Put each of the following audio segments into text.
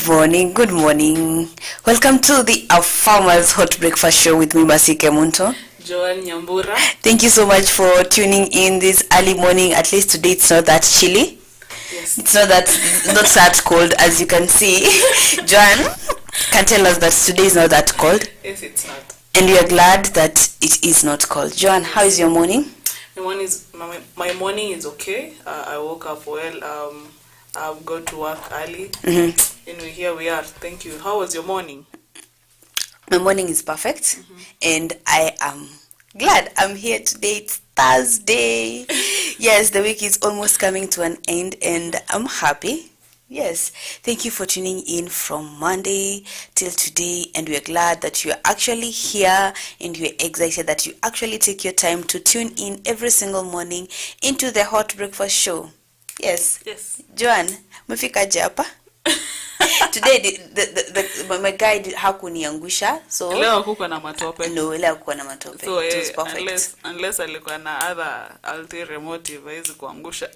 Good morning, good morning. Welcome to the Afarmers Hot Breakfast Show with me, Masike Munto. Joan Nyambura. Thank you so much for tuning in this early morning. At least today it's not that chilly. Yes. It's not that cold, as you can see. Joan can tell us that today is not that cold. Yes, it's not. And we are glad that it is not cold. Joan, how is your morning? My morning is okay. I woke up well. I've got to work early. And here we are. Thank you. How was your morning? My morning is perfect. And I am glad I'm here today. It's Thursday. Yes, the week is almost coming to an end and I'm happy. Yes, thank you for tuning in from Monday till today, and we're glad that you're actually here and we're excited that you actually take your time to tune in every single morning into the Hot Breakfast Show. Yes. Joan, umefikaje hapa? Today my guide hakuniangusha, so leo kuko na matope. No, leo kuko na matope. So it was perfect. Unless alikuwa na other ulterior motive hizi kuangusha.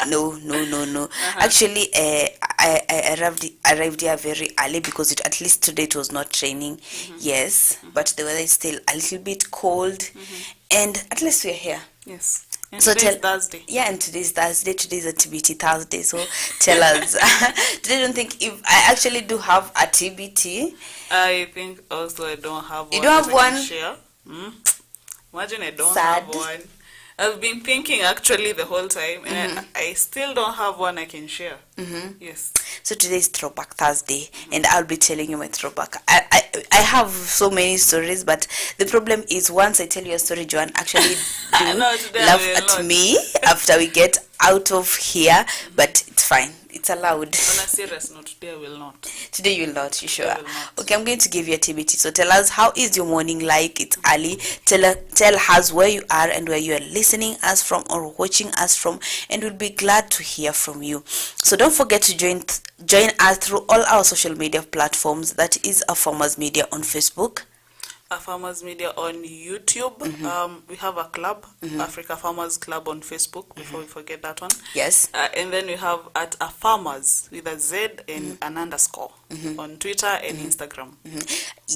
No. Actually, I arrived here very early because at least today it was not raining. Yes, but the weather is still a little bit cold, and at least we're here. Yes. And so today's Thursday. Yeah, and today's Thursday. Today's a TBT Thursday. So tell us. Today, don't think if I actually do have a TBT. I think also I don't have one. You don't have one? Share. Imagine I don't have one. I've been thinking actually the whole time, and I still don't have one I can share. Yes. So today is Throwback Thursday, and I'll be telling you my throwback. I have so many stories, but the problem is once I tell you a story, Joan actually laugh at me after we get out of here, but it's fine. It's allowed. On a serious note, today I will not. Today you will not, you sure? Okay, I'm going to give you a TBT. So tell us, how is your morning like? It's early. Tell us where you are and where you are listening us from or watching us from, and we'll be glad to hear from you. So don't forget to join us through all our social media platforms. That is Afarmers Media on Facebook, Afarmers Media on YouTube. We have a club, Africa Farmers Club on Facebook, before we forget that one. Yes. And then we have at Afarmers with a Z and an underscore on Twitter and Instagram.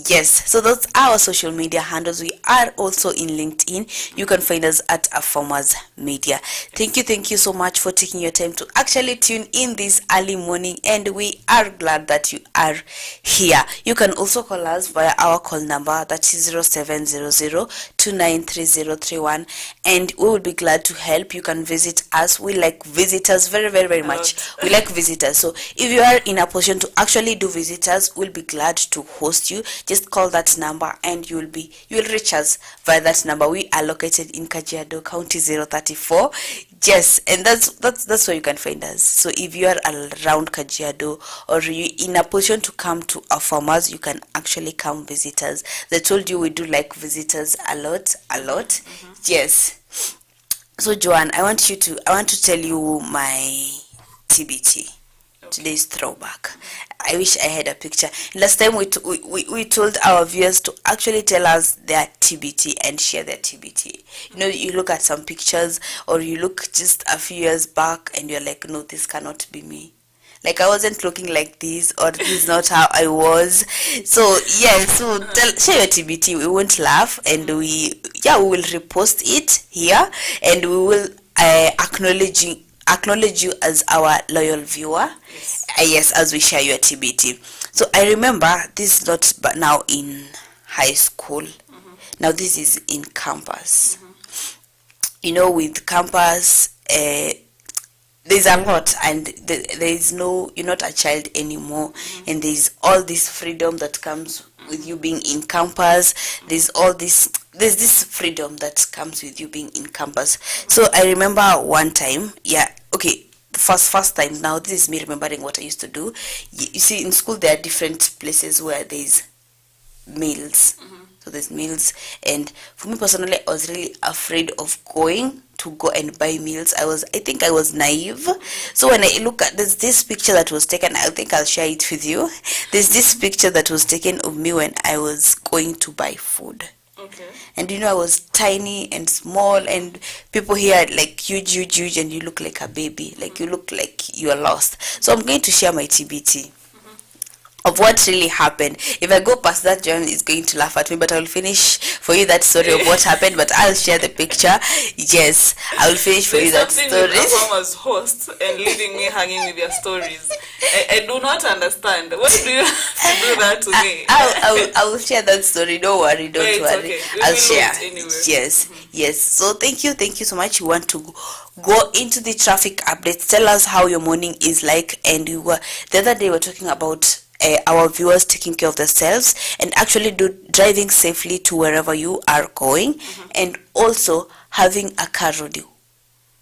Yes, so that's our social media handles. We are also in LinkedIn. You can find us at Afarmers Media. Thank you so much for taking your time to actually tune in this early morning, and we are glad that you are here. You can also call us via our call number, that is 0700-293031, and we will be glad to help. You can visit us. We like visitors very much. We like visitors. So if you are in a position to actually do visitors, we'll be glad to host you. Just call that number and you'll reach us via that number. We are located in Kajiado County 034. Yes, and that's where you can find us. So if you are around Kajiado or you in a position to come to our farmers, you can actually come visit us. They told you we do like visitors a lot. Yes. So Joan, I want to tell you my TBT. Today's throwback. I wish I had a picture. Last time we told our viewers to actually tell us their TBT and share their TBT. You know, you look at some pictures or you look just a few years back and you're like, no, this cannot be me. Like I wasn't looking like this, or this is not how I was. So yeah, so share your TBT. We won't laugh, and we will repost it here, and we will acknowledge you as our loyal viewer. Yes, as we share your TBT. So I remember this is not but now in high school. Now this is in campus. You know, with campus there's a lot, and there is no, you're not a child anymore, and there's all this freedom that comes with you being in campus. There's this freedom that comes with you being in campus. So I remember one time, first time. Now this is me remembering what I used to do. You see, in school there are different places where there's meals. So there's meals, and for me personally, I was really afraid of going to go and buy meals. I think I was naive. So when I look at this picture that was taken, I think I'll share it with you. There's this picture that was taken of me when I was going to buy food. Okay. And you know, I was tiny and small, and people here are like huge, and you look like a baby. Like you look like you are lost. So I'm going to share my TBT. of what really happened. If I go past that, John is going to laugh at me, but I will finish for you that story of what happened, but I'll share the picture. Yes, I will finish for you that There's something story. with Afarmers hosts and leaving me hanging with your stories. I do not understand. Why do you have to do that to me? I will share that story. Don't worry, don't It's worry. okay. We I'll will share. wait anyway. Yes, yes. So thank you so much. You want to go into the traffic updates? Tell us how your morning is like. And the other day we were talking about our viewers taking care of themselves and actually driving safely to wherever you are going, and also having a car roadie,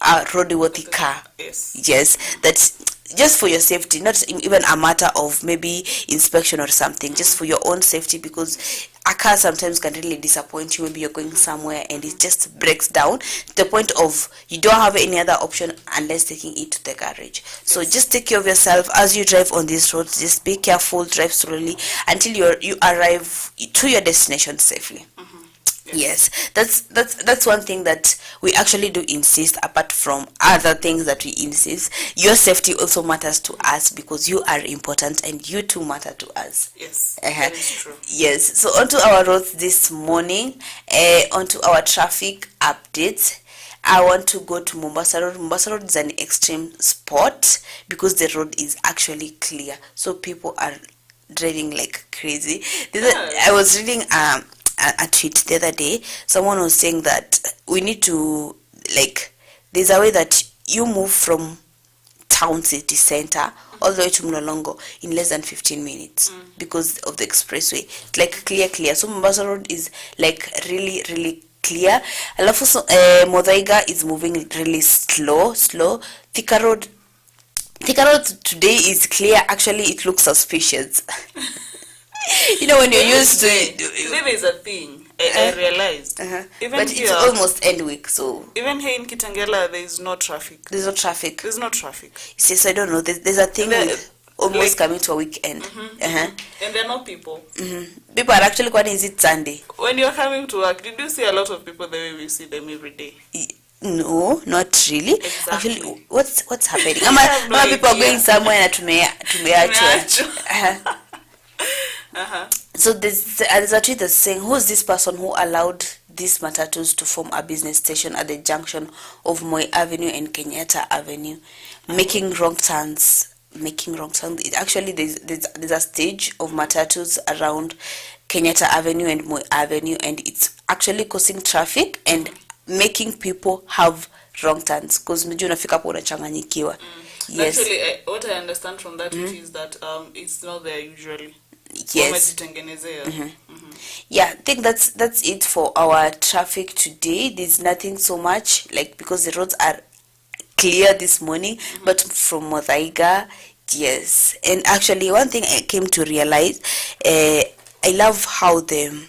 a roadworthy car. Yes, that's just for your safety, not even a matter of maybe inspection or something, just for your own safety, because a car sometimes can really disappoint you. Maybe you're going somewhere and it just breaks down to the point of you don't have any other option unless taking it to the garage. So just take care of yourself as you drive on these roads. Just be careful, drive slowly until you arrive to your destination safely. Yes, that's one thing that we actually do insist. Apart from other things that we insist, your safety also matters to us, because you are important and you too matter to us. Yes, that is true. Yes, so onto our roads this morning, onto our traffic updates. I want to go to Mombasa Road. Mombasa Road is an extreme spot because the road is actually clear, so people are driving like crazy. I was reading a tweet the other day. Someone was saying that we need to, like, there's a way that you move from town city center all the way to Mlolongo in less than 15 minutes because of the expressway. It's like clear. So Mombasa Road is like really clear. Alafu Muthaiga is moving really slow. Thika Road today is clear. Actually, it looks suspicious. You know, when you're used to it. There is a thing I realized. Even but here, it's almost end week, so even here in Kitangela, there is no traffic. There's no traffic. There's no traffic. Yes, I don't know. There's a thing with almost coming to a weekend. And there are no people. People are actually going, is it Sunday? When you're coming to work, did you see a lot of people the way we see them every day? No, not really. Exactly. Actually, what's happening? No People are going somewhere and So there's a tweet that's saying, who is this person who allowed these matatus to form a business station at the junction of Moi Avenue and Kenyatta Avenue, making wrong turns? Actually, there's a stage of matatus around Kenyatta Avenue and Moi Avenue, and it's actually causing traffic and making people have wrong turns, because unajua unafika hapo unachanganyikiwa. Yes. Actually, what I understand from that is that it's not there usually. Yes. Yeah, I think that's it for our traffic today. There's nothing so much, like, because the roads are clear this morning, but from Muthaiga, yes. And actually, one thing I came to realize, I love how the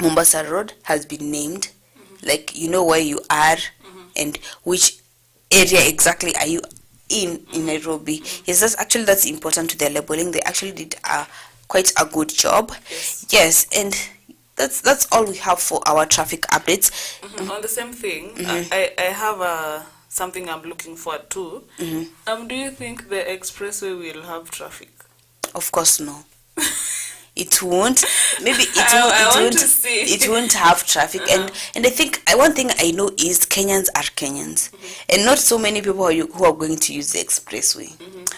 Mombasa Road has been named. Like, you know where you are and which area exactly are you in Nairobi. Yes, that's important to their labeling. They actually did quite a good job. Yes, and that's all we have for our traffic updates. On the same thing, I have something I'm looking forward to. Do you think the expressway will have traffic? Of course no. It won't. Maybe it won't have traffic. And I think one thing I know is Kenyans are Kenyans, and not so many people who are going to use the expressway.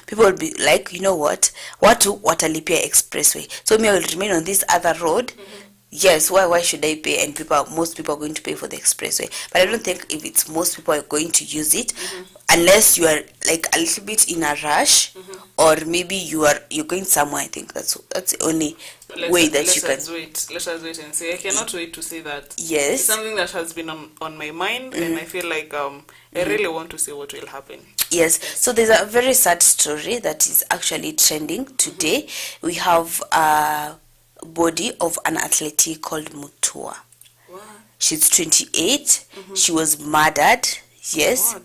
People will be like, you know what Watalipia expressway, so me I will remain on this other road. Yes, why should I pay? And most people are going to pay for the expressway. But I don't think if it's most people are going to use it, unless you are like a little bit in a rush, or maybe you're going somewhere. I think that's the only way that you can. Let us wait and see. I cannot wait to see that. Yes, it's something that has been on my mind, and I feel like I really want to see what will happen. Yes. So there's a very sad story that is actually trending today. We have body of an athlete called Mutua. What? She's 28. She was murdered. Yes.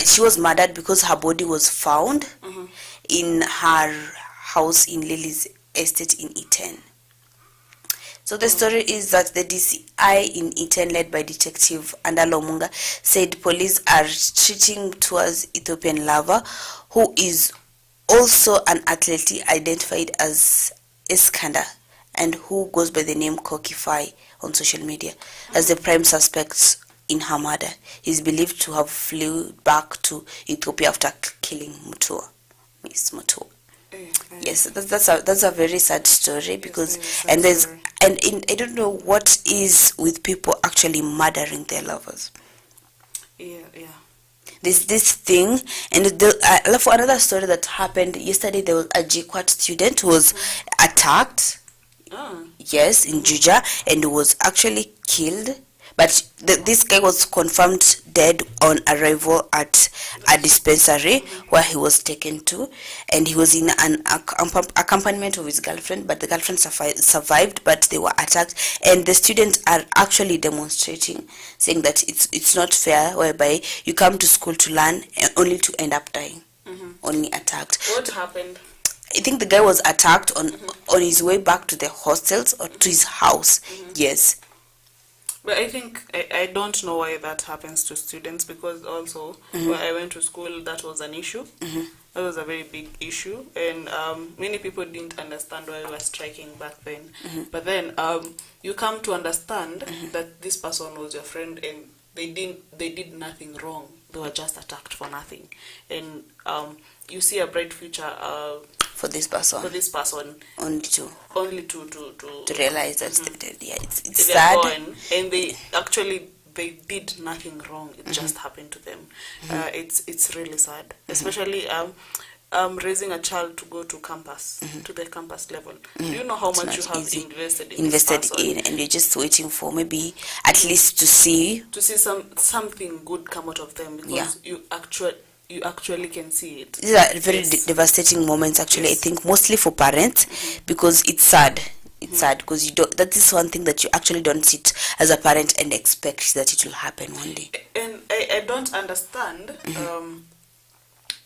She was murdered because her body was found in her house in Lily's estate in Iten. So the story is that the DCI in Iten, led by Detective Andalo Munga, said police are treating towards Ethiopian lover who is also an athlete identified as Iskander, and who goes by the name Kokify on social media, as the prime suspect in her murder. He's believed to have flew back to Ethiopia after killing Miss Mutua. Yes, that's a very sad story, because I don't know what is with people actually murdering their lovers. Yeah. This thing, and for another story that happened yesterday, there was a GQuat student who was attacked. Yes, in Juja, and was actually killed. But this guy was confirmed dead on arrival at a dispensary where he was taken to, and he was in an accompaniment of his girlfriend, but the girlfriend survived, but they were attacked. And the students are actually demonstrating, saying that it's not fair, whereby you come to school to learn only to end up dying, only attacked. What happened? I think the guy was attacked on his way back to the hostels or to his house. Yes. But I think I don't know why that happens to students, because also when I went to school, that was an issue. That was a very big issue, and many people didn't understand why we were striking back then. But then you come to understand that this person was your friend, and they did nothing wrong. They were just attacked for nothing, and you see a bright future for this person. Only to realize that it's sad. Gone, and they did nothing wrong. It just happened to them. It's really sad, especially raising a child to go to campus, to the campus level. Do you know how much you have invested in, and you're just waiting for maybe at least to see something good come out of them, because you actually can see it. These are very devastating moments, actually. I think mostly for parents, because it's sad. It's sad because that is one thing that you actually don't sit as a parent and expect that it will happen one day. And I don't understand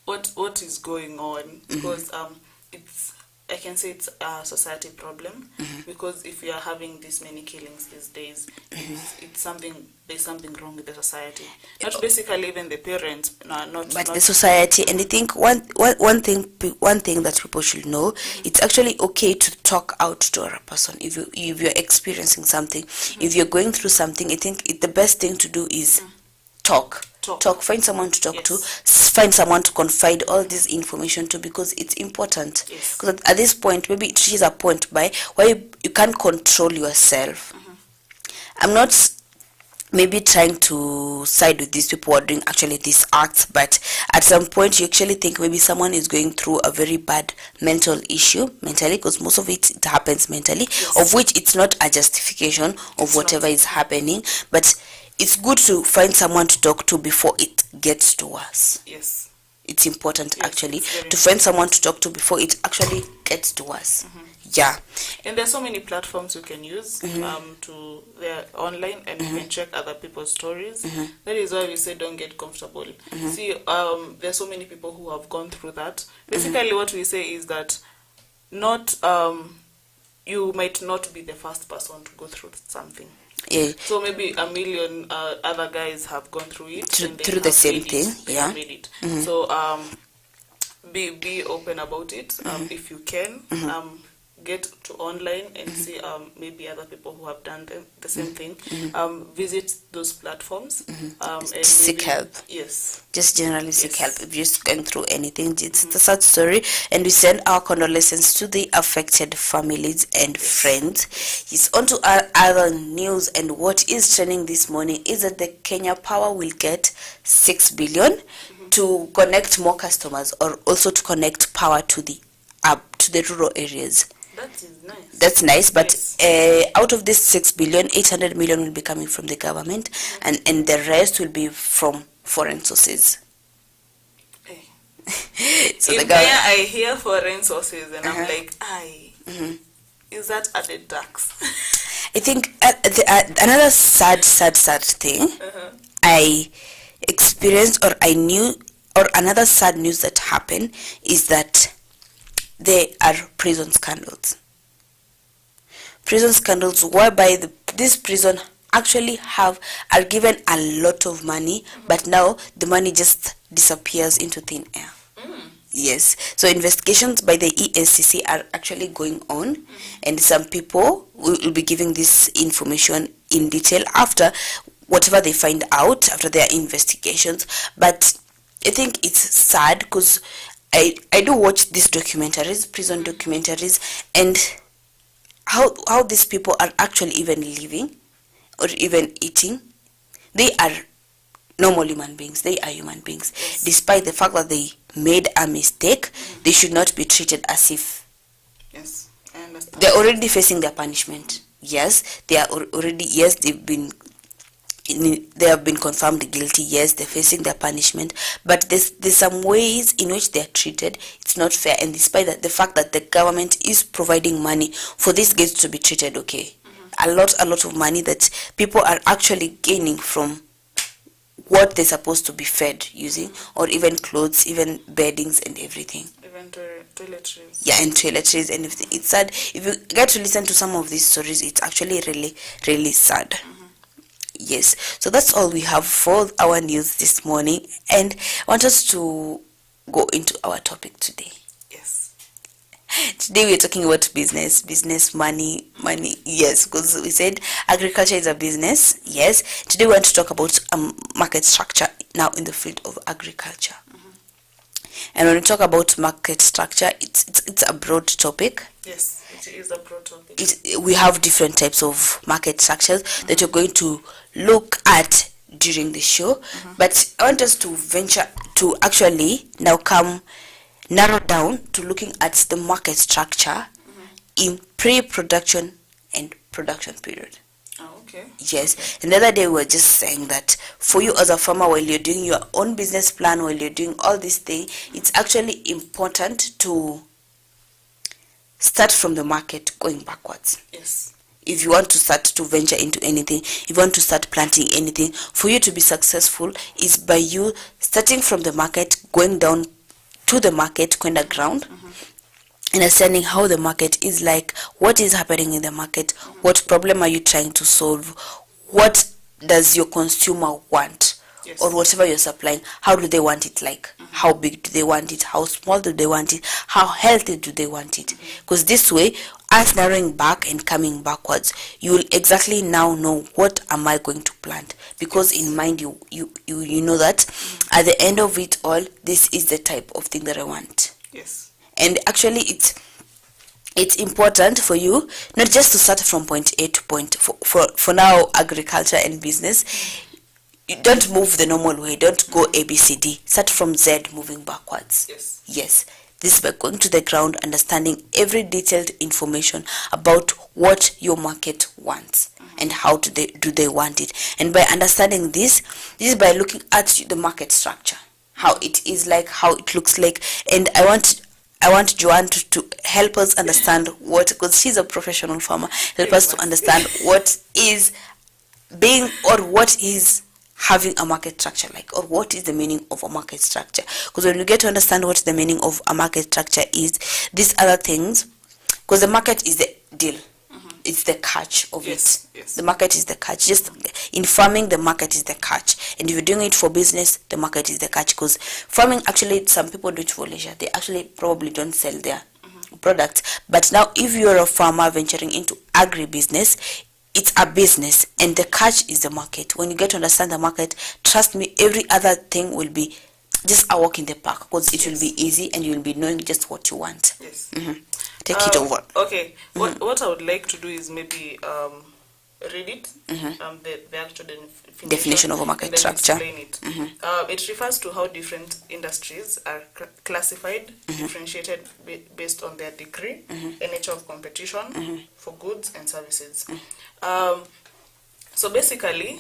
what is going on, because I can say it's a society problem, because if we are having this many killings these days, it's there's something wrong with the society. Not basically even the parents, not the society. And I think one thing that people should know, it's actually okay to talk out to a person if you're experiencing something, if you're going through something. I think the best thing to do is talk. Find someone to talk to, find someone to confide all this information to, because it's important. Because at this point, maybe it reaches a point where you can't control yourself. I'm not maybe trying to side with these people who are doing actually these acts, but at some point you actually think maybe someone is going through a very bad mental issue, mentally, because most of it happens mentally, of which it's not a justification of whatever is happening, but it's good to find someone to talk to before it gets to us. Yes. It's important, actually, to find someone to talk to before it actually gets to us. Yeah. And there's so many platforms you can use they're online, and you can check other people's stories. That is why we say don't get comfortable. See, there's so many people who have gone through that. Basically, what we say is that you might not be the first person to go through something. Yeah. So maybe a million other guys have gone through it through the same thing. Yeah. Made it. So be open about it. If you can, get to online and see maybe other people who have done the same thing. Visit those platforms and seek help. Yes. Just generally seek help if you're just going through anything. It's a sad story, and we send our condolences to the affected families and friends. It's on to our other news, and what is trending this morning is that the Kenya Power will get 6 billion to connect more customers, or also to connect power to the rural areas. That is nice. That's nice, but out of this 6 billion, 800 million will be coming from the government, and the rest will be from foreign sources. So in Kenya, I hear foreign sources, and I'm like, is that added tax? I think another sad thing I experienced, or I knew, or another sad news that happened is that there are prison scandals. Prison scandals whereby this prison actually are given a lot of money, but now the money just disappears into thin air. Yes. So investigations by the ESCC are actually going on, and some people will be giving this information in detail after whatever they find out after their investigations. But I think it's sad because I do watch these documentaries, prison documentaries, and how these people are actually even living or even eating. They are normal human beings. They are human beings. Yes. Despite the fact that they made a mistake, they should not be treated as if Yes, I understand. they're already facing their punishment. Yes, they are already, yes, they have been confirmed guilty. Yes, they're facing their punishment, but there's some ways in which they are treated. It's not fair, and despite that, the fact that the government is providing money for these guys to be treated okay, a lot of money that people are actually gaining from what they're supposed to be fed using, or even clothes, even beddings and everything. Even toiletries. Yeah, and toiletries and everything. It's sad. If you get to listen to some of these stories, it's actually really sad. Yes. So that's all we have for our news this morning, and I want us to go into our topic today. Yes. Today we're talking about business, money. Yes, because we said agriculture is a business. Yes. Today we want to talk about market structure now in the field of agriculture. And when we talk about market structure, it's a broad topic. Yes, it is a broad topic. We have different types of market structures that you're going to look at during the show. But I want us to venture to actually now narrow down to looking at the market structure in pre-production and production period. Oh, okay. Yes. And the other day we were just saying that for you as a farmer, while you're doing your own business plan, while you're doing all these things, it's actually important to start from the market going backwards. Yes. If you want to start to venture into anything, if you want to start planting anything, for you to be successful is by you starting from the market, going down to the market, going underground, understanding how the market is like, what is happening in the market, what problem are you trying to solve, what does your consumer want, Yes. or whatever you're supplying, how do they want it like, how big do they want it, how small do they want it, how healthy do they want it, because this way, as narrowing back and coming backwards, you will exactly now know what am I going to plant, because in mind you know that at the end of it all, this is the type of thing that I want. Yes. And actually it's important for you not just to start from point A to point for now agriculture and business. You don't move the normal way, don't go ABCD, start from Z moving backwards. Yes. This is by going to the ground, understanding every detailed information about what your market wants and how do they want it. And by understanding this is by looking at the market structure, how it is like, how it looks like. And I want Joanne to help us understand what, because she's a professional farmer, help us to understand what is being, or what is having a market structure like, or what is the meaning of a market structure. Because when you get to understand what the meaning of a market structure is, these other things, because the market is the deal, it's the catch of it. Yes. The market is the catch. Just in farming, the market is the catch, and if you're doing it for business, the market is the catch. Because farming, actually, some people do it for leisure. They actually probably don't sell their products. But now, if you're a farmer venturing into agribusiness, it's a business, and the catch is the market. When you get to understand the market, trust me, every other thing will be just a walk in the park, because it will be easy and you'll be knowing just what you want. Yes. Take it over. Okay. What I would like to do is maybe read it, the actual Definition of a market and then structure. Explain it. It refers to how different industries are classified, differentiated based on their degree and nature of competition for goods and services. So basically,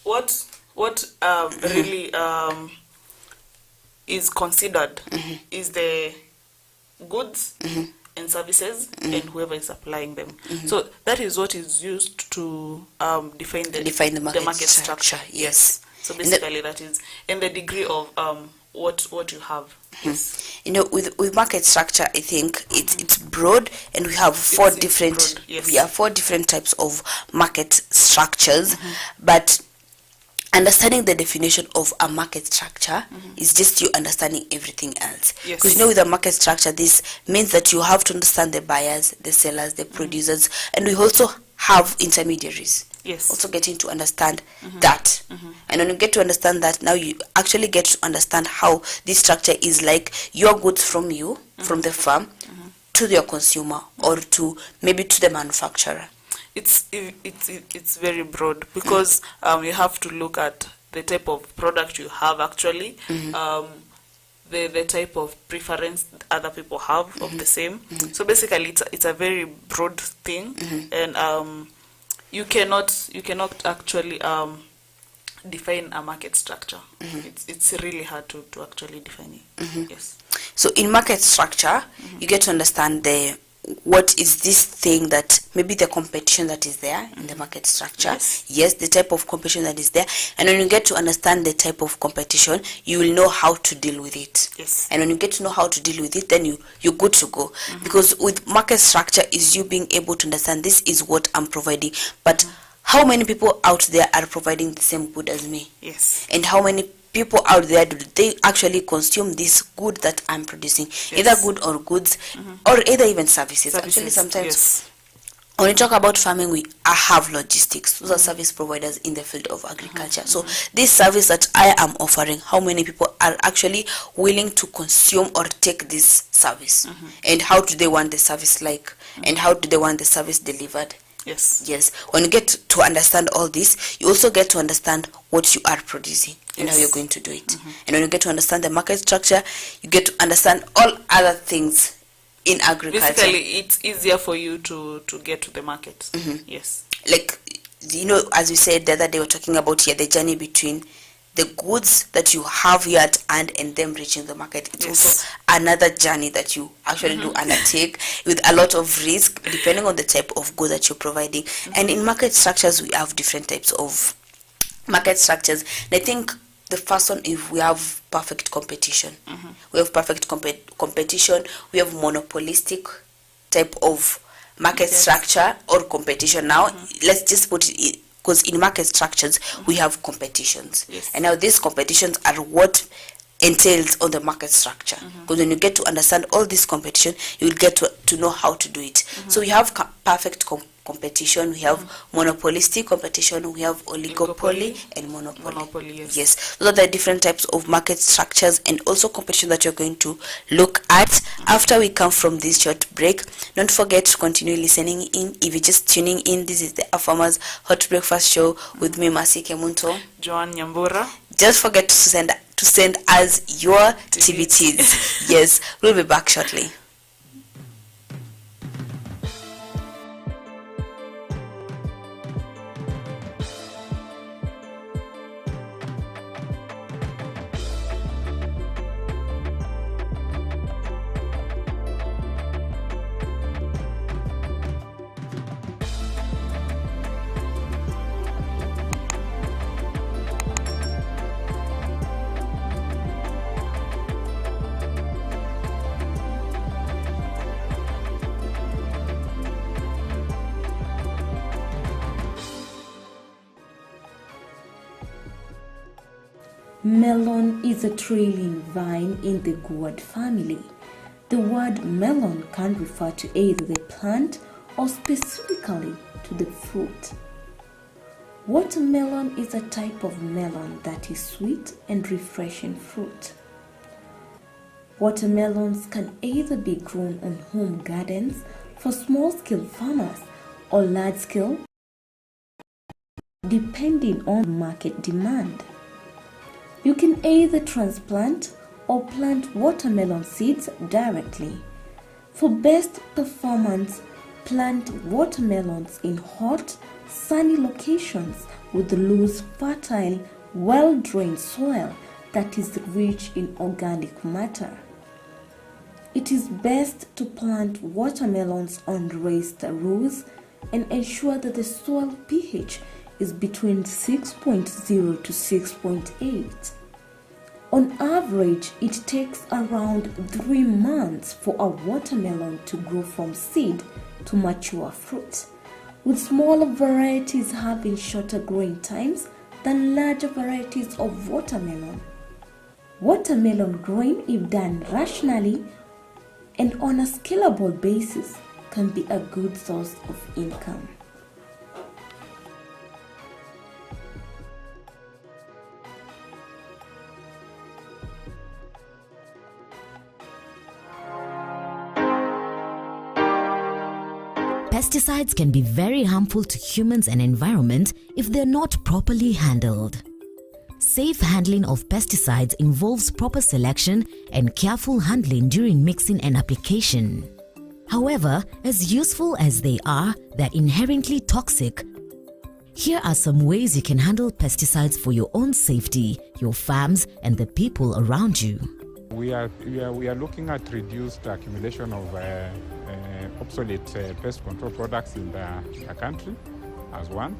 what really is considered is the goods and services and whoever is supplying them. So that is what is used to define the market structure. Yes. So basically that is, and the degree of what you have. Yes. You know, with market structure, I think it's broad, and we have four different types of market structures. But understanding the definition of a market structure is just you understanding everything else. Yes. Because with a market structure, this means that you have to understand the buyers, the sellers, the producers, and we also have intermediaries. Yes. Also getting to understand that. And when you get to understand that, now you actually get to understand how this structure is like your goods from you, from the farm, to your consumer, or to maybe to the manufacturer. It's very broad because you have to look at the type of product you have actually, the type of preference other people have of the same. So basically, it's a very broad thing, and you cannot actually define a market structure. It's really hard to actually define it. Yes. So in market structure, you get to understand what is this thing that maybe the competition that is there in the market structure. Yes, the type of competition that is there. And when you get to understand the type of competition, you will know how to deal with it. Yes. And when you get to know how to deal with it, then you're good to go. Because with market structure is you being able to understand this is what I'm providing. But how many people out there are providing the same good as me? Yes. And how many people out there do they actually consume this good that I'm producing? Either good or goods, or either even services. Actually, sometimes when we talk about farming, we have logistics. Those are service providers in the field of agriculture. So this service that I am offering, how many people are actually willing to consume or take this service? And how do they want the service like? And how do they want the service delivered? Yes. When you get to understand all this, you also get to understand what you are producing and how you're going to do it. And when you get to understand the market structure, you get to understand all other things in agriculture. Basically, it's easier for you to get to the market. Yes. Like, as we said the other day, we're talking about here the journey between the goods that you have here at hand and them reaching the market. It's also another journey that you actually do undertake with a lot of risk depending on the type of good that you're providing. And in market structures, we have different types of market structures. And I think the first one is we have perfect competition. We have perfect competition. We have monopolistic type of market structure or competition. Now, let's just put it, because in market structures, we have competitions. And now these competitions are what entails on the market structure. Because when you get to understand all this competition, you will get to know how to do it. So we have perfect competition, we have monopolistic competition, we have oligopoly and monopoly. Yes, those are the different types of market structures and also competition that you're going to look at after we come from this short break. Don't forget to continue listening in. If you're just tuning in, this is the Afarmers Hot Breakfast Show with me, Masi Kemunto. Joan Nyambura. Just forget to send us your TVTs. Yes, we'll be back shortly. Melon is a trailing vine in the gourd family. The word melon can refer to either the plant or specifically to the fruit. Watermelon is a type of melon that is sweet and refreshing fruit. Watermelons can either be grown on home gardens for small-scale farmers or large-scale, depending on market demand. You can either transplant or plant watermelon seeds directly. For best performance, plant watermelons in hot, sunny locations with loose, fertile, well-drained soil that is rich in organic matter. It is best to plant watermelons on raised rows and ensure that the soil pH is between 6.0 to 6.8. On average, it takes around 3 months for a watermelon to grow from seed to mature fruit, with smaller varieties having shorter growing times than larger varieties of watermelon. Watermelon growing, if done rationally and on a scalable basis, can be a good source of income. Pesticides can be very harmful to humans and environment if they're not properly handled. Safe handling of pesticides involves proper selection and careful handling during mixing and application. However, as useful as they are, they're inherently toxic. Here are some ways you can handle pesticides for your own safety, your farms, and the people around you. We are looking at reduced accumulation of obsolete pest control products in the country as one.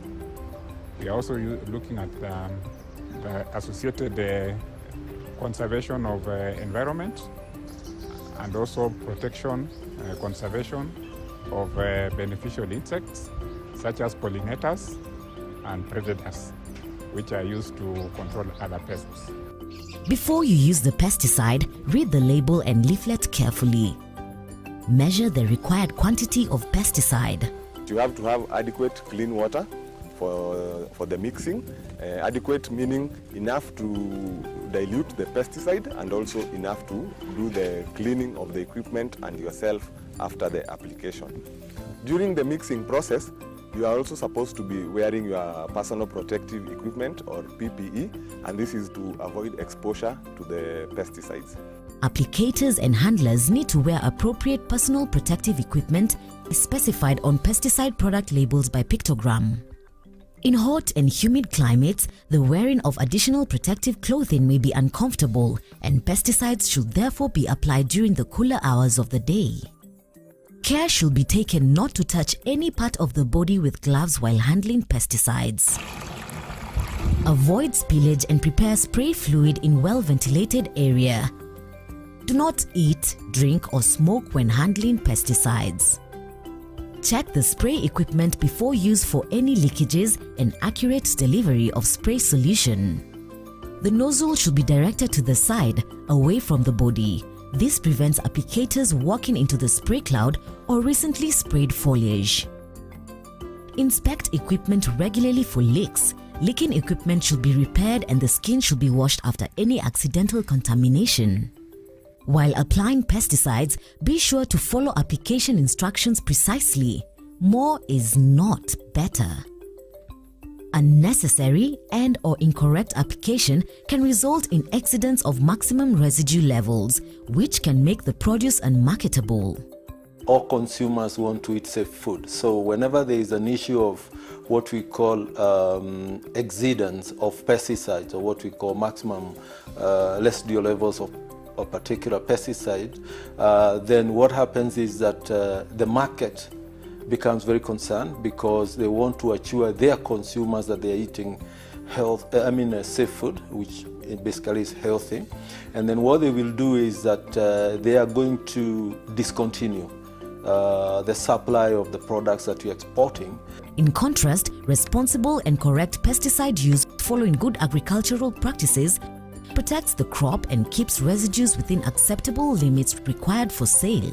We are also looking at the associated conservation of environment and also protection, conservation of beneficial insects such as pollinators and predators, which are used to control other pests. Before you use the pesticide, read the label and leaflet carefully. Measure the required quantity of pesticide. You have to have adequate clean water for the mixing. Adequate meaning enough to dilute the pesticide and also enough to do the cleaning of the equipment and yourself after the application. During the mixing process, you are also supposed to be wearing your personal protective equipment or PPE, and this is to avoid exposure to the pesticides. Applicators and handlers need to wear appropriate personal protective equipment specified on pesticide product labels by pictogram. In hot and humid climates, the wearing of additional protective clothing may be uncomfortable, and pesticides should therefore be applied during the cooler hours of the day. Care should be taken not to touch any part of the body with gloves while handling pesticides. Avoid spillage and prepare spray fluid in well-ventilated area. Do not eat, drink or smoke when handling pesticides. Check the spray equipment before use for any leakages and accurate delivery of spray solution. The nozzle should be directed to the side, away from the body. This prevents applicators walking into the spray cloud or recently sprayed foliage. Inspect equipment regularly for leaks. Leaking equipment should be repaired and the skin should be washed after any accidental contamination. While applying pesticides, be sure to follow application instructions precisely. More is not better. Unnecessary and/or incorrect application can result in exceedance of maximum residue levels, which can make the produce unmarketable. All consumers want to eat safe food. So whenever there is an issue of what we call exceedance of pesticides, or what we call maximum residual levels of a particular pesticide, then what happens is that the market becomes very concerned because they want to assure their consumers that they are eating safe food, which basically is healthy. And then what they will do is that they are going to discontinue the supply of the products that you're exporting. In contrast, responsible and correct pesticide use following good agricultural practices protects the crop and keeps residues within acceptable limits required for sale.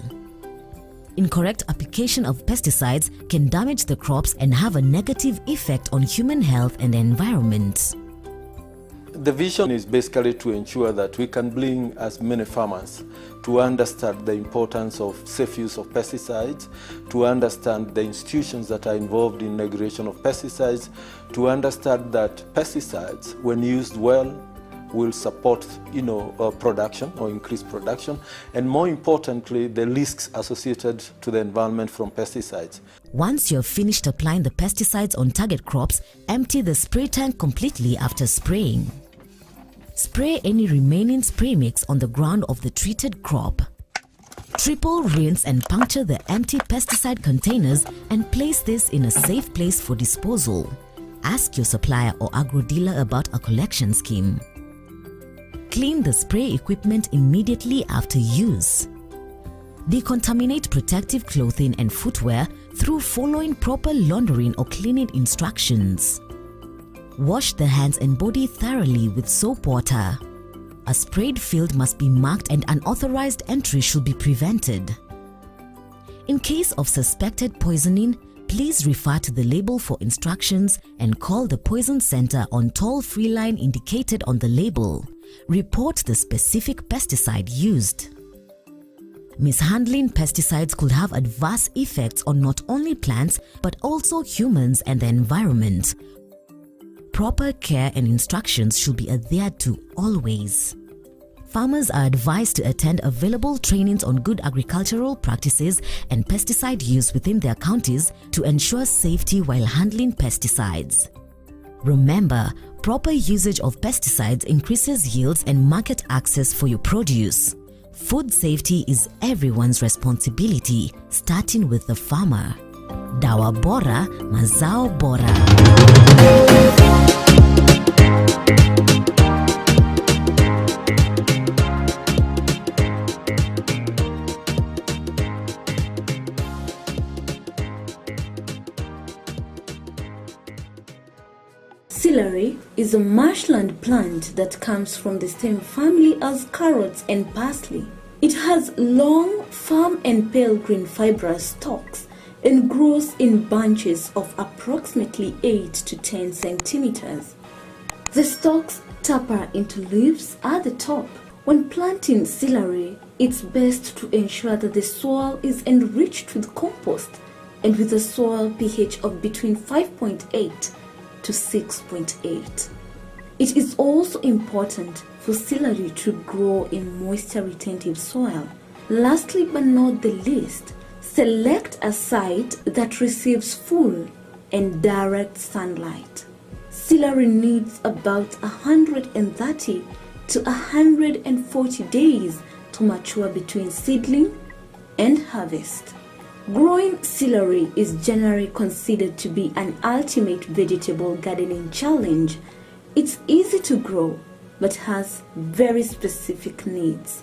Incorrect application of pesticides can damage the crops and have a negative effect on human health and the environment. The vision is basically to ensure that we can bring as many farmers to understand the importance of safe use of pesticides, to understand the institutions that are involved in regulation of pesticides, to understand that pesticides, when used well, will support production or increase production, and more importantly, the risks associated to the environment from pesticides. Once you're finished applying the pesticides on target crops, empty the spray tank completely after spraying. Spray any remaining spray mix on the ground of the treated crop. Triple rinse and puncture the empty pesticide containers and place this in a safe place for disposal. Ask your supplier or agro dealer about a collection scheme. Clean the spray equipment immediately after use. Decontaminate protective clothing and footwear through following proper laundering or cleaning instructions. Wash the hands and body thoroughly with soap water. A sprayed field must be marked and unauthorized entry should be prevented. In case of suspected poisoning, please refer to the label for instructions and call the Poison Center on toll-free line indicated on the label. Report the specific pesticide used. Mishandling pesticides could have adverse effects on not only plants but also humans and the environment. Proper care and instructions should be adhered to always. Farmers are advised to attend available trainings on good agricultural practices and pesticide use within their counties to ensure safety while handling pesticides. Remember, proper usage of pesticides increases yields and market access for your produce. Food safety is everyone's responsibility, starting with the farmer. Dawa bora, mazao bora. Celery is a marshland plant that comes from the same family as carrots and parsley. It has long, firm and pale green fibrous stalks and grows in bunches of approximately 8 to 10 centimeters. The stalks taper into leaves at the top. When planting celery, it's best to ensure that the soil is enriched with compost and with a soil pH of between 5.8 to 6.8. It is also important for celery to grow in moisture-retentive soil. Lastly but not the least, select a site that receives full and direct sunlight. Celery needs about 130 to 140 days to mature between seedling and harvest. Growing celery is generally considered to be an ultimate vegetable gardening challenge. It's easy to grow, but has very specific needs.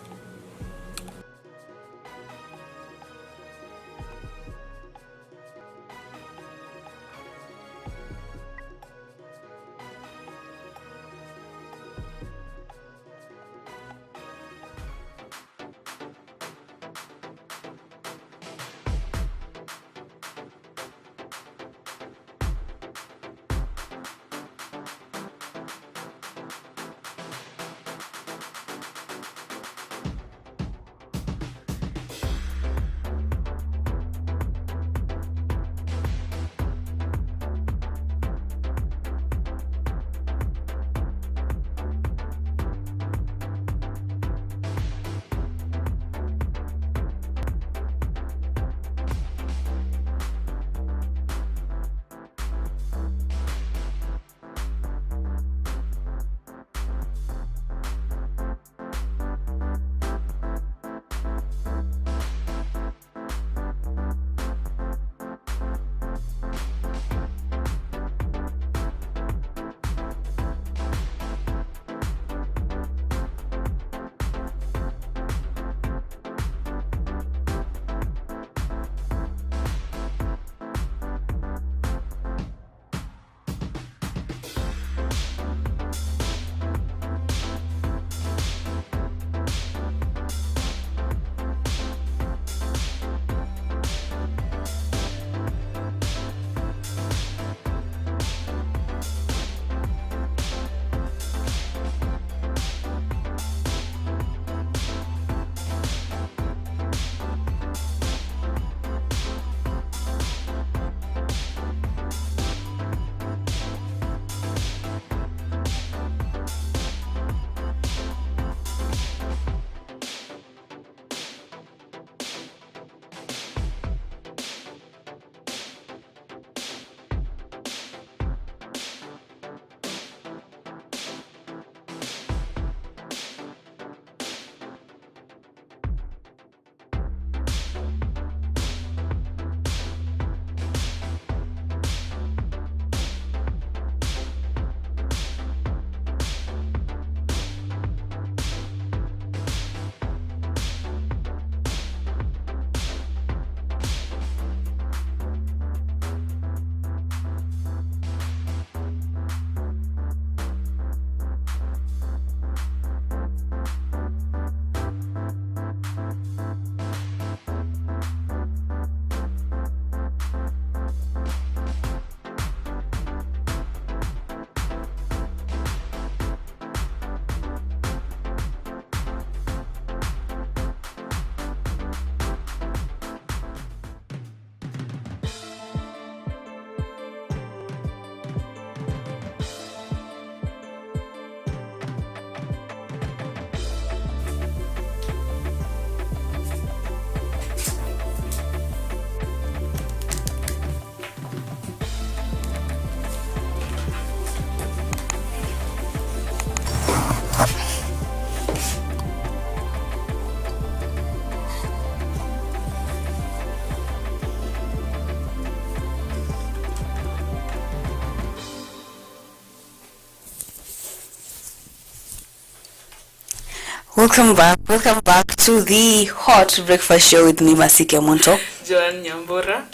Welcome back to the Hot Breakfast Show with me, Masike Monto. Joan Nyambura.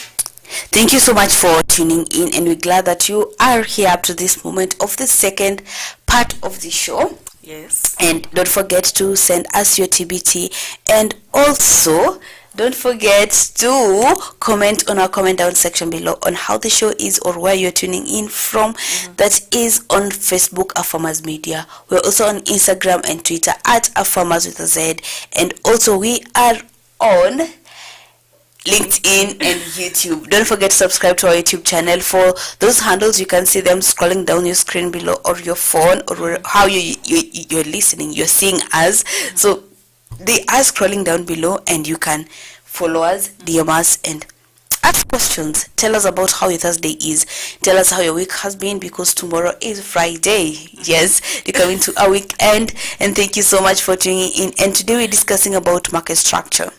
Thank you so much for tuning in, and we're glad that you are here up to this moment of the second part of the show. Yes. And don't forget to send us your TBT, and also don't forget to comment on our comment down section below on how the show is or where you're tuning in from. That is on Facebook, Afarmers Media. We're also on Instagram and Twitter at Afarmers with a Z. And also we are on LinkedIn and YouTube. Don't forget to subscribe to our YouTube channel. For those handles, you can see them scrolling down your screen below, or your phone, or how you're listening, you're seeing us. So they are scrolling down below, and you can follow us, DM us, and ask questions. Tell us about how your Thursday is. Tell us how your week has been, because tomorrow is Friday. Yes, you're coming to our weekend, and thank you so much for tuning in. And today we're discussing about market structure.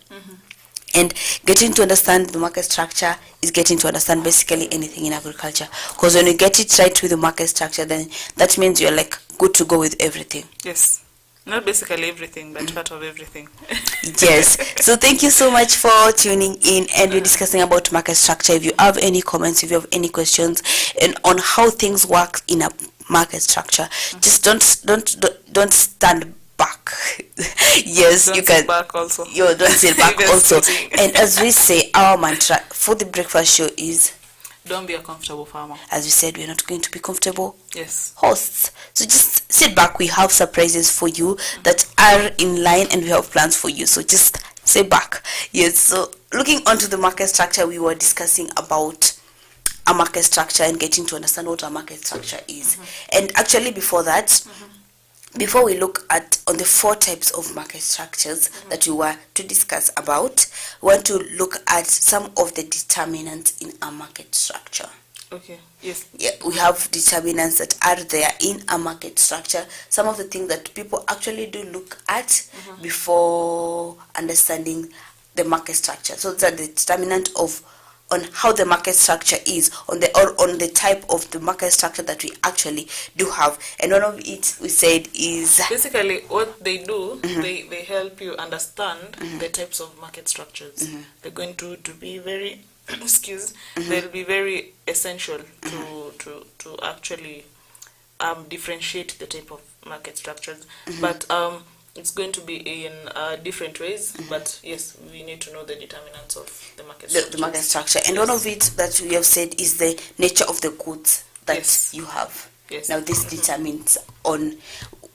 And getting to understand the market structure is getting to understand basically anything in agriculture. Because when you get it right with the market structure, then that means you're like good to go with everything. Yes. Not basically everything, but part of everything. Yes. So thank you so much for tuning in, and we're discussing about market structure. If you have any comments, if you have any questions, and on how things work in a market structure, just don't stand back. Yes, Don't you can. sit back also. Don't sit back Even also. sitting. And as we say, our mantra for the breakfast show is, Don't be a comfortable farmer. as we said, we're not going to be comfortable Yes. hosts. So just sit back. We have surprises for you that are in line, and we have plans for you. So just sit back. Yes. So looking onto the market structure, we were discussing about a market structure and getting to understand what a market structure is. And actually, before that, before we look at on the 4 types of market structures that we were to discuss about, we want to look at some of the determinants in a market structure. Okay. Yes. Yeah, we have determinants that are there in a market structure. Some of the things that people actually do look at before understanding the market structure. So these are the determinant of on how the market structure is, on the type of the market structure that we actually do have. And one of it we said is Basically, what they do, they help you understand the types of market structures. They're going to be very, they'll be very essential to actually differentiate the type of market structures. But it's going to be in different ways, but yes, we need to know the determinants of the market structure. the market structure. And one of it that we have said is the nature of the goods that Yes. you have. Yes. Now this determines on,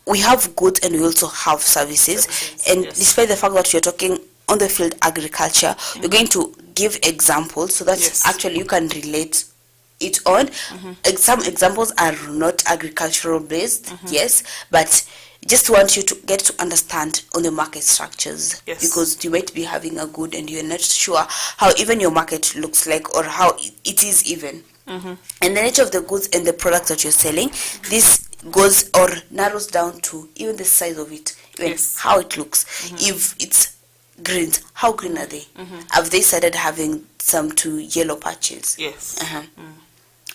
we have goods and we also have services. And yes. despite the fact that you're talking on the field agriculture, you're going to give examples so that Yes. actually you can relate it on. Some examples are not agricultural based, yes, but just want you to get to understand on the market structures. Yes. Because you might be having a good and you're not sure how even your market looks like, or how it is even. And the nature of the goods and the products that you're selling, this goes or narrows down to even the size of it, even Yes. how it looks. If it's greens, how green are they? Have they started having some to yellow patches? Yes.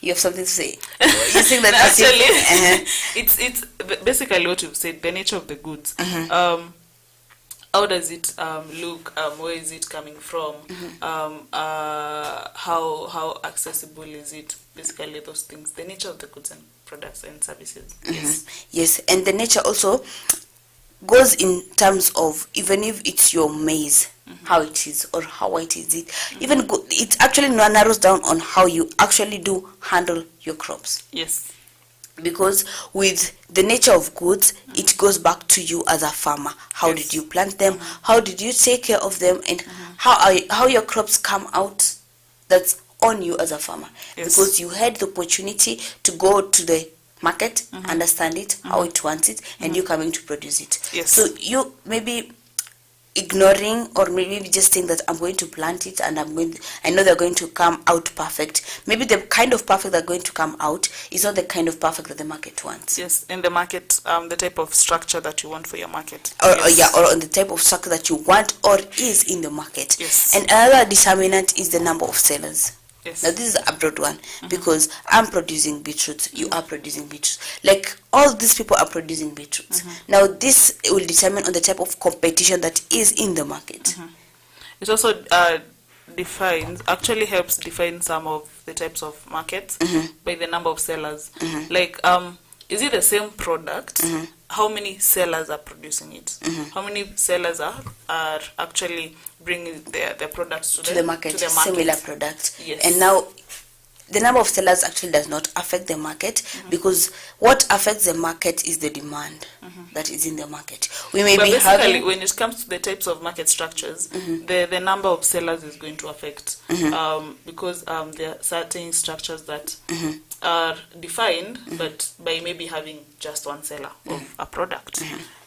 You have something to say? You think that Actually, it's basically what you've said, the nature of the goods. How does it look? Where is it coming from? How accessible is it? Basically, those things. The nature of the goods and products and services. Yes. Yes, and the nature also goes in terms of even if it's your maize, how it is or how white is it. Even it actually narrows down on how you actually do handle your crops. Yes. Because with the nature of goods, it goes back to you as a farmer. How Yes. did you plant them? How did you take care of them? And how your crops come out? That's on you as a farmer. Yes. Because you had the opportunity to go to the market, understand it, how it wants it, and you coming to produce it. Yes. So you maybe ignoring or maybe just think that I'm going to plant it and I know they're going to come out perfect. Maybe the kind of perfect they're going to come out is not the kind of perfect that the market wants. Yes. In the market, the type of structure that you want for your market. Or Yes. or on the type of structure that you want or is in the market. Yes. And another determinant is the number of sellers. Yes. Now this is a broad one because I'm producing beetroot, you are producing beetroot. Like all these people are producing beetroots. Now this will determine on the type of competition that is in the market. It also helps define some of the types of markets by the number of sellers. Like, is it the same product? How many sellers are producing it? How many sellers are actually bringing their products to the market, to the market? similar products. Yes. And now the number of sellers actually does not affect the market because what affects the market is the demand that is in the market. We may But be basically, having when it comes to the types of market structures, the number of sellers is going to affect because there are certain structures that are defined, but by maybe having just one seller of a product.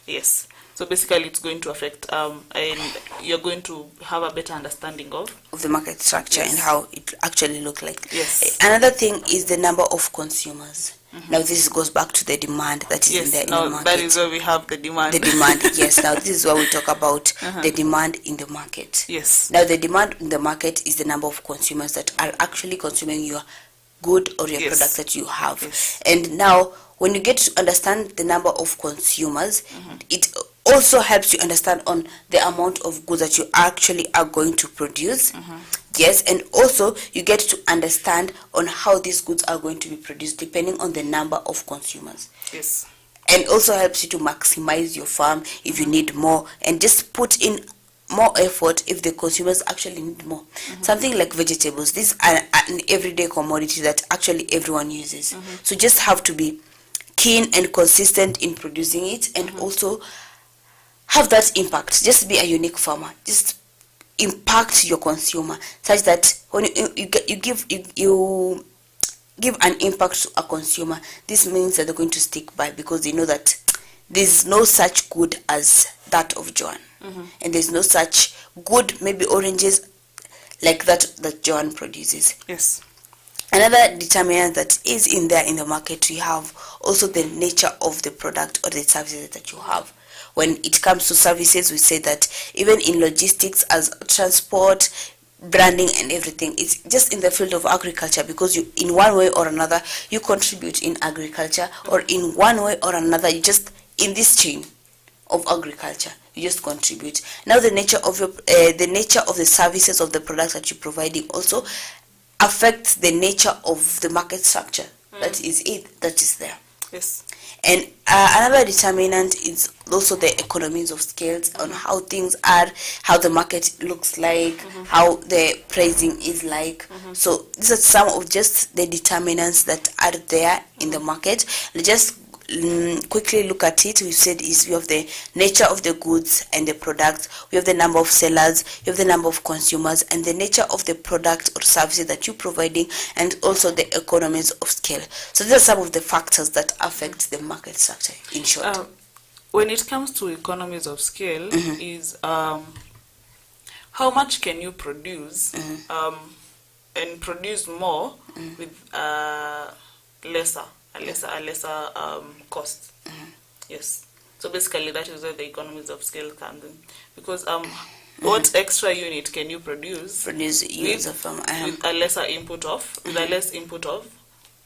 Yes. So basically, it's going to affect, and you're going to have a better understanding of the market structure and how it actually look like. Yes. Another thing is the number of consumers. Now this goes back to the demand that is in the market. That is where we have the demand. The demand, yes. Now this is where we talk about the demand in the market. Yes. Now the demand in the market is the number of consumers that are actually consuming your good or your product that you have. Yes. And now when you get to understand the number of consumers, it also helps you understand on the amount of goods that you actually are going to produce. Yes, and also you get to understand on how these goods are going to be produced depending on the number of consumers. Yes. And also helps you to maximize your farm if you need more and just put in more effort if the consumers actually need more. Something like vegetables, these are an everyday commodity that actually everyone uses. So just have to be keen and consistent in producing it and also have that impact. Just be a unique farmer. Just impact your consumer such that when you give an impact to a consumer, this means that they're going to stick by because they know that there's no such good as that of Joan. And there's no such good, maybe oranges like that Joan produces. Yes. Another determinant that is in there in the market, we have also the nature of the product or the services that you have. When it comes to services, we say that even in logistics as transport, branding and everything, it's just in the field of agriculture because you, in one way or another, you contribute in agriculture or in one way or another, you just in this chain of agriculture, you just contribute. Now the nature of your, the nature of the services of the products that you're providing also affects the nature of the market structure that is there. Yes. And another determinant is also the economies of scales on how things are, how the market looks like, how the pricing is like. So these are some of just the determinants that are there in the market. Let's just quickly look at it. We said is we have the nature of the goods and the products, we have the number of sellers, we have the number of consumers, and the nature of the product or services that you're providing, and also the economies of scale. So these are some of the factors that affect the market structure in short. When it comes to economies of scale, is how much can you produce and produce more with lesser cost. Yes. So basically that is where the economies of scale comes in. Because what extra unit can you produce with a lesser input of, with a less input of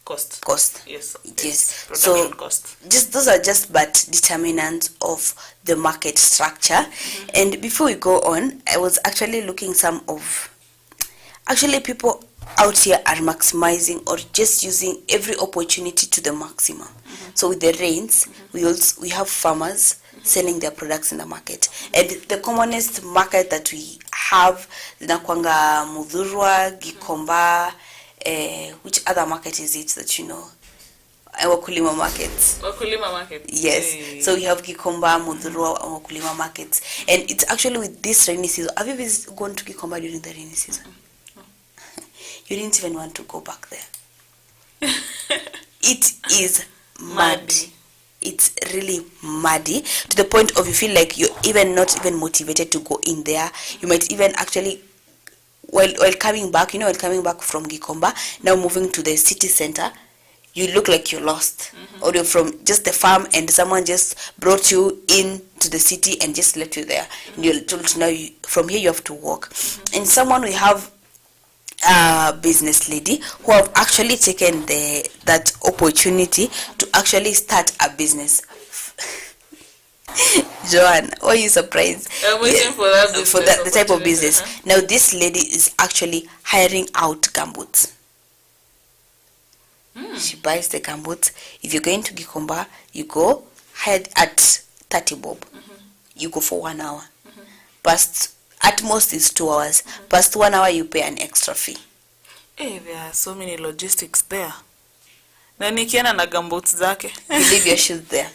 cost? Yes. Yes. Production So cost. just those are just but determinants of the market structure. And before we go on, I was actually looking some of people out here are maximizing or just using every opportunity to the maximum. So with the rains, we have farmers selling their products in the market. And the commonest market that we have, Nakwanga, Mudhurwa, Gikomba, which other market is it that you know? Wakulima markets. Wakulima market. Yes. Hey. So we have Gikomba, Mudhurwa, and Wakulima markets. And it's actually with this rainy season. Have you gone to Gikomba during the rainy season? You didn't even want to go back there. It is muddy. It's really muddy to the point of you feel like you're even not even motivated to go in there. You might even actually, while coming back from Gikomba, now moving to the city center, you look like you're lost. Or you're from just the farm and someone just brought you in to the city and just left you there. And you're told now from here you have to walk. And someone we have business lady who have actually taken that opportunity to actually start a business. Joanne, why are you surprised? I'm waiting for that business for the type of opportunity, business. Now this lady is actually hiring out gumboots. She buys the gumboots. If you're going to Gikomba, you go hired at 30 bob. You go for 1 hour. Past at most is 2 hours. Past 1 hour you pay an extra fee. Hey, there are so many logistics there. Na nikienda na gumboots zake. You leave your shoes there.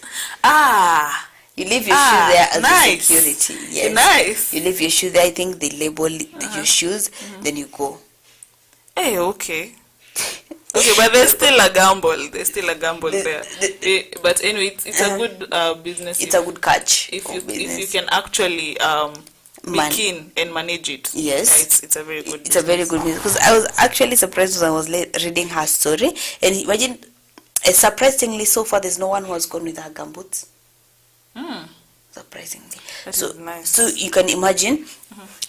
You leave your shoe there as nice. a security. Yes. Nice. You leave your shoe there. I think they label your shoes. Then you go. Hey, okay. Okay, but there's still a gamble. There's still a gamble there. But anyway, it's a good business. It's a good catch. If you can actually be keen and manage it. Yes. It's a very good. It's a very good business, because I was actually surprised when I was reading her story, and imagine, surprisingly, so far there's no one who has gone with her gumboots. Surprisingly. That is nice. So you can imagine,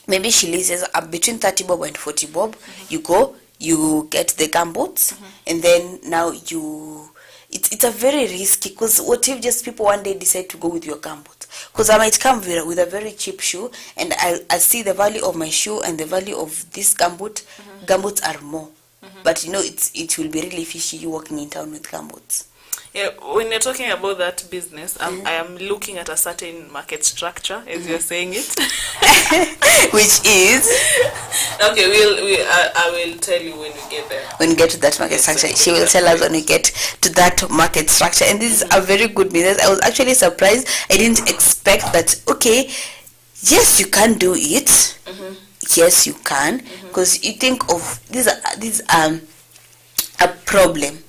maybe she leases between 30 bob and 40 bob. You go, you get the gumboots, and then now it's a very risky, because what if just people one day decide to go with your gumboots? Because I might come with a very cheap shoe, and I see the value of my shoe and the value of this gumboot. Gumboots are more, but it will be really fishy you walking in town with gumboots. Yeah, when you're talking about that business, I am looking at a certain market structure, as you're saying it. Which is? Okay, I will tell you when we get there. When we get to that market structure, she will tell us when we get to that market structure. And this is a very good business. I was actually surprised. I didn't expect that, okay, yes, you can do it. Yes, you can. Because you think of this a problem.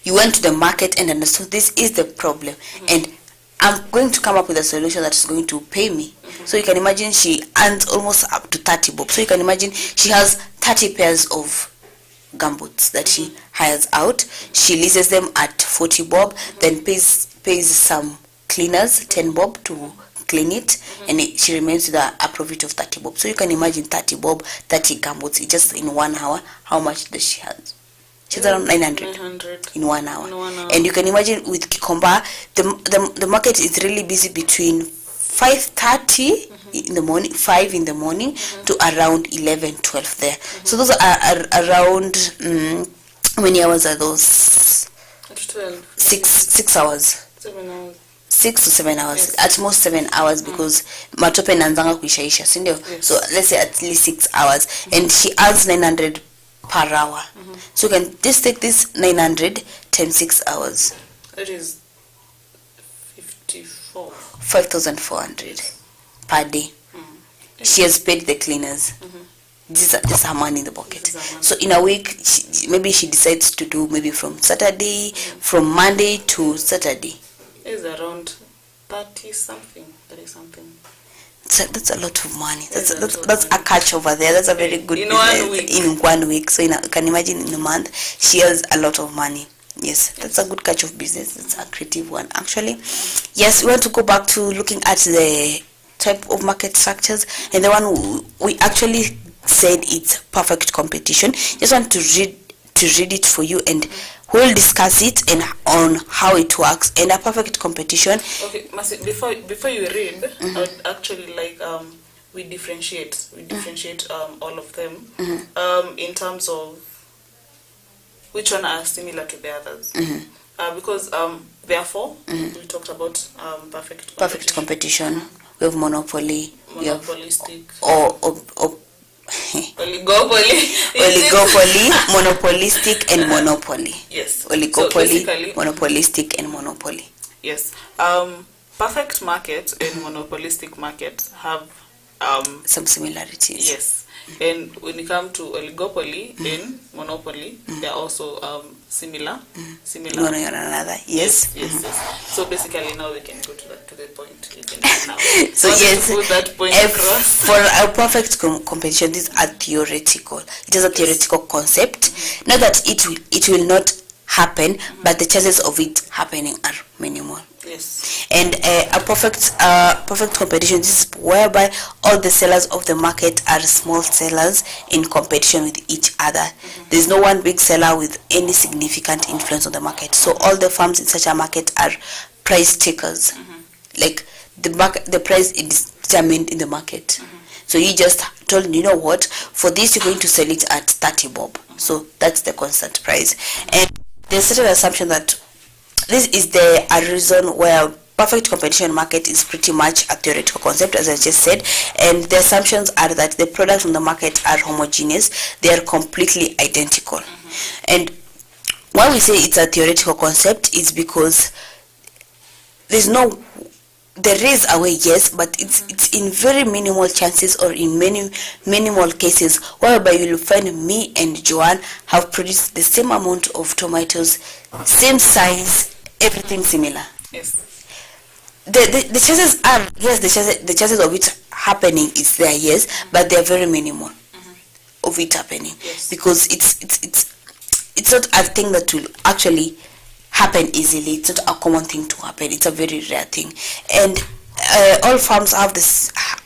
You went to the market and understood this is the problem, and I'm going to come up with a solution that is going to pay me. So you can imagine she earns almost up to 30 bob. So you can imagine she has 30 pairs of gumboots that she hires out. She leases them at 40 bob, then pays some cleaners 10 bob to clean it, and she remains with a profit of 30 bob. So you can imagine 30 bob, 30 gumboots. Just in 1 hour, how much does she have? She's around 900 in 1 hour. And you can imagine with Gikomba, the market is really busy between 5:30 in the morning, 5 in the morning to around 11, 12 there. So those are around, how many hours are those? 12. 6 hours. 7 hours. 6 to 7 hours. Yes. At most 7 hours, because matope nanzanga kuishaisha, sindio? So let's say at least 6 hours. And she earns 900 per hour. So you can just take this 900 times 6 hours. That is 54. 5,400 per day. She has paid the cleaners. This is her money in the pocket. So in a week, maybe she decides to do maybe from Monday to Saturday. It's around 30 something. That's a lot of money. That's a catch over there. That's a very good business in 1 week. So you can imagine in a month she has a lot of money. Yes, that's a good catch of business. It's a creative one, actually. Yes, we want to go back to looking at the type of market structures, and the one we actually said it's perfect competition. Just want to read it for you, and we'll discuss it and on how it works. And a perfect competition. Okay, Masi, before you read, I would actually like we differentiate all of them in terms of which one are similar to the others. Because there are 4. We talked about perfect competition. We have monopoly. Monopolistic. Oligopoly, monopolistic, and monopoly. Yes. Oligopoly, so monopolistic, and monopoly. Yes. Perfect market and monopolistic market have some similarities. Yes. And when you come to oligopoly and monopoly, they are also similar. Similar. One another. Yes. Yes. So basically, now we can go to the point. You can now. So yes, put that point across. For a perfect competition, these are theoretical. It is a theoretical concept. Not that it will not happen, but the chances of it happening are minimal. Yes. And a perfect competition, this is whereby all the sellers of the market are small sellers in competition with each other. There's no one big seller with any significant influence on the market. So all the farms in such a market are price takers. Like the price is determined in the market. So you just told, you know what, for this you're going to sell it at 30 bob. So that's the constant price. And there's certain assumption that this is the a reason where perfect competition market is pretty much a theoretical concept, as I just said, and the assumptions are that the products on the market are homogeneous, they are completely identical. And why we say it's a theoretical concept is because there is a way, yes, but it's in very minimal chances or in minimal cases whereby you will find me and Joanne have produced the same amount of tomatoes, same size, everything similar. Yes. The chances are, yes, the chances of it happening is there, yes, but they are very minimal of it happening, because it's not a thing that will actually happen easily. It's not a common thing to happen. It's a very rare thing. And all farms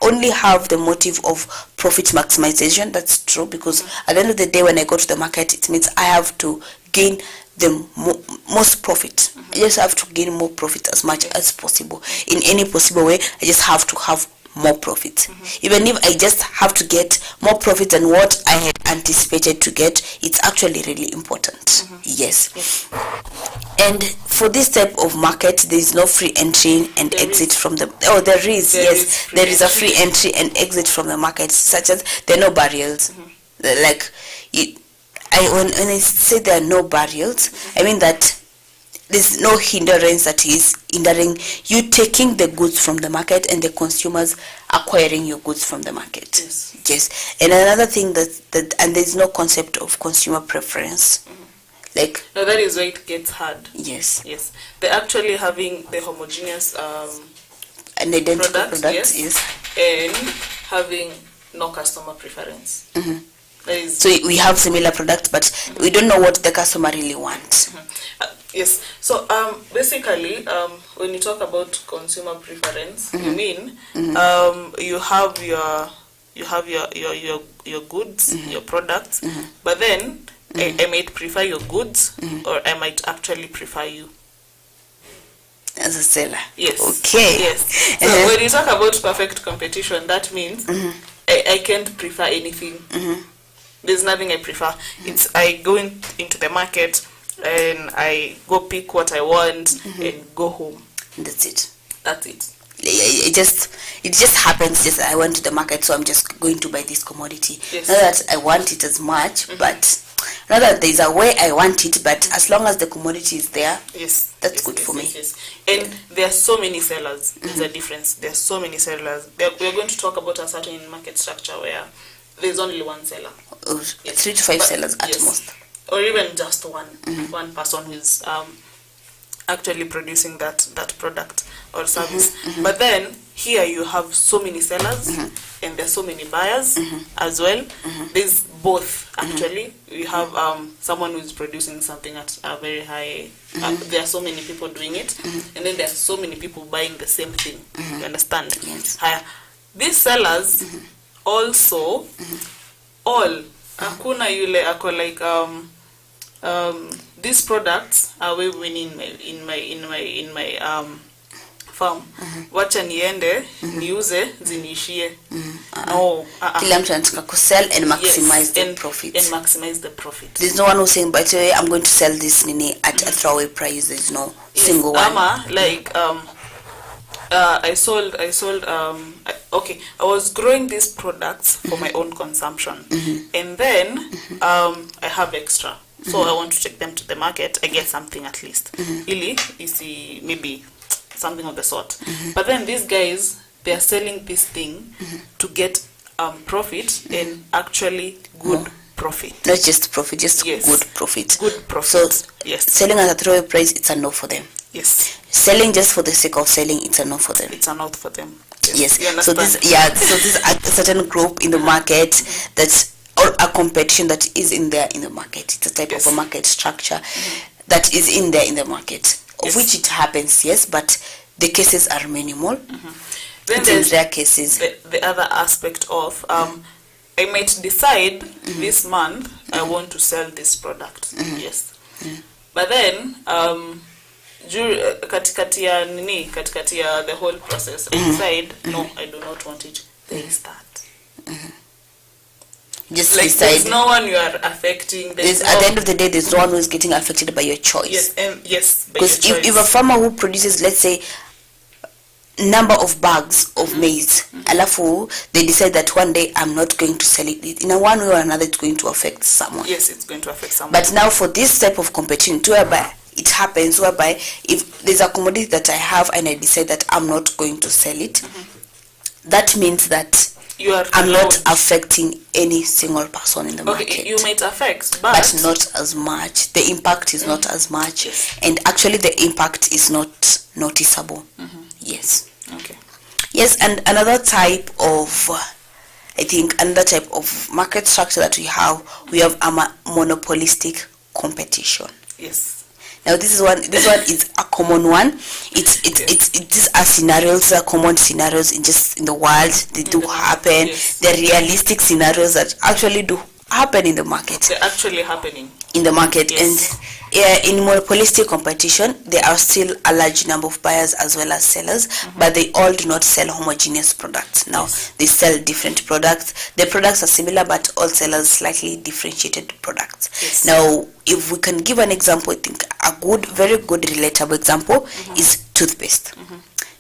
only have the motive of profit maximization. That's true, because at the end of the day, when I go to the market, it means I have to gain the most profit. I just have to gain more profit as much as possible. In any possible way, I just have to have more profit. Even if I just have to get more profit than what I had anticipated to get, it's actually really important. Yes. And for this type of market, there is no free entry and exit from the. Oh, there is. Yes, there is a free entry and exit from the market, such as there are no barriers. Like, when I say there are no barriers, I mean that there's no hindrance that is hindering you taking the goods from the market and the consumers acquiring your goods from the market. Yes. And another thing and there's no concept of consumer preference. Like, no, that is where it gets hard. Yes. They're actually having the homogeneous and identical products, yes, and having no customer preference. So we have similar products, but we don't know what the customer really wants. Yes. So basically, when you talk about consumer preference, you mean you have your goods, your products, but then I might prefer your goods, or I might actually prefer you as a seller. Yes. Okay. Yes. So when you talk about perfect competition, that means I can't prefer anything. There's nothing I prefer. It's I go into the market and I go pick what I want and go home. That's it. It just happens. Just I went to the market, so I'm just going to buy this commodity. Not that I want it as much, but not that there's a way I want it, but as long as the commodity is there, that's good for me. And there are so many sellers. There's a difference. There are so many sellers. We're going to talk about a certain market structure where there's only one seller. 3 to 5 sellers at most. Or even just one person who's actually producing that product or service. But then here you have so many sellers and there's so many buyers as well. There's both actually. You have someone who's producing something at a very high. There are so many people doing it, and then there are so many people buying the same thing. You understand? Yes. These sellers also all hakuna yule ako like these products are we winning in my farm. Wacha niende niuze zinishie. No. Kila mtu anataka kusell and maximize the profit. And maximize the profit. There's no one who's saying, by the way, I'm going to sell this nini at a throwaway price. There's no single one. Like I sold I was growing these products for my own consumption, and then I have extra, so I want to take them to the market. I get something at least. Really, you see, maybe something of the sort. But then these guys, they are selling this thing to get profit, and actually good profit. Not just profit, just good profit. Good profit. So selling at a throwaway price, it's a no for them. Yes. Selling just for the sake of selling, it's a no for them. It's a no for them. Yes. So this a certain group in the market that's or a competition that is in the market. It's a type of a market structure. that is in there in the market, of Yes. which it happens, yes, but the cases are minimal. Then It's in there's rare cases. the other aspect of I might decide this month I want to sell this product. Yes. But then katikati ya the whole process I decide no, I do not want it. There is that. Just Like decide. there's no one you are affecting. There's, at the end of the day, there's no one who's getting affected by your choice. Yes, and yes, by Because your if choice. a farmer who produces, let's say, number of bags of maize, alafu they decide that one day I'm not going to sell it, in a one way or another it's going to affect someone. Yes, it's going to affect someone. But now for this type of competition, whereby it happens, whereby if there's a commodity that I have and I decide that I'm not going to sell it, that means that you are I'm not allowed. affecting any single person in the market. Okay, you might affect, but not as much. The impact is not as much, Yes. and actually the impact is not noticeable. Yes. Okay. Yes, and another type of, I think, another type of market structure that we have a monopolistic competition. Yes. Now this one is a common one. These are scenarios, these are common scenarios in the world. They do happen. Yes. They're realistic scenarios that actually do happen in the market. They're actually happening. In the market. Yes. And in monopolistic competition, there are still a large number of buyers as well as sellers, but they all do not sell homogeneous products. Now they sell different products. The products are similar, but all sellers slightly differentiated products. Yes. Now, if we can give an example, I think a very good relatable example is toothpaste.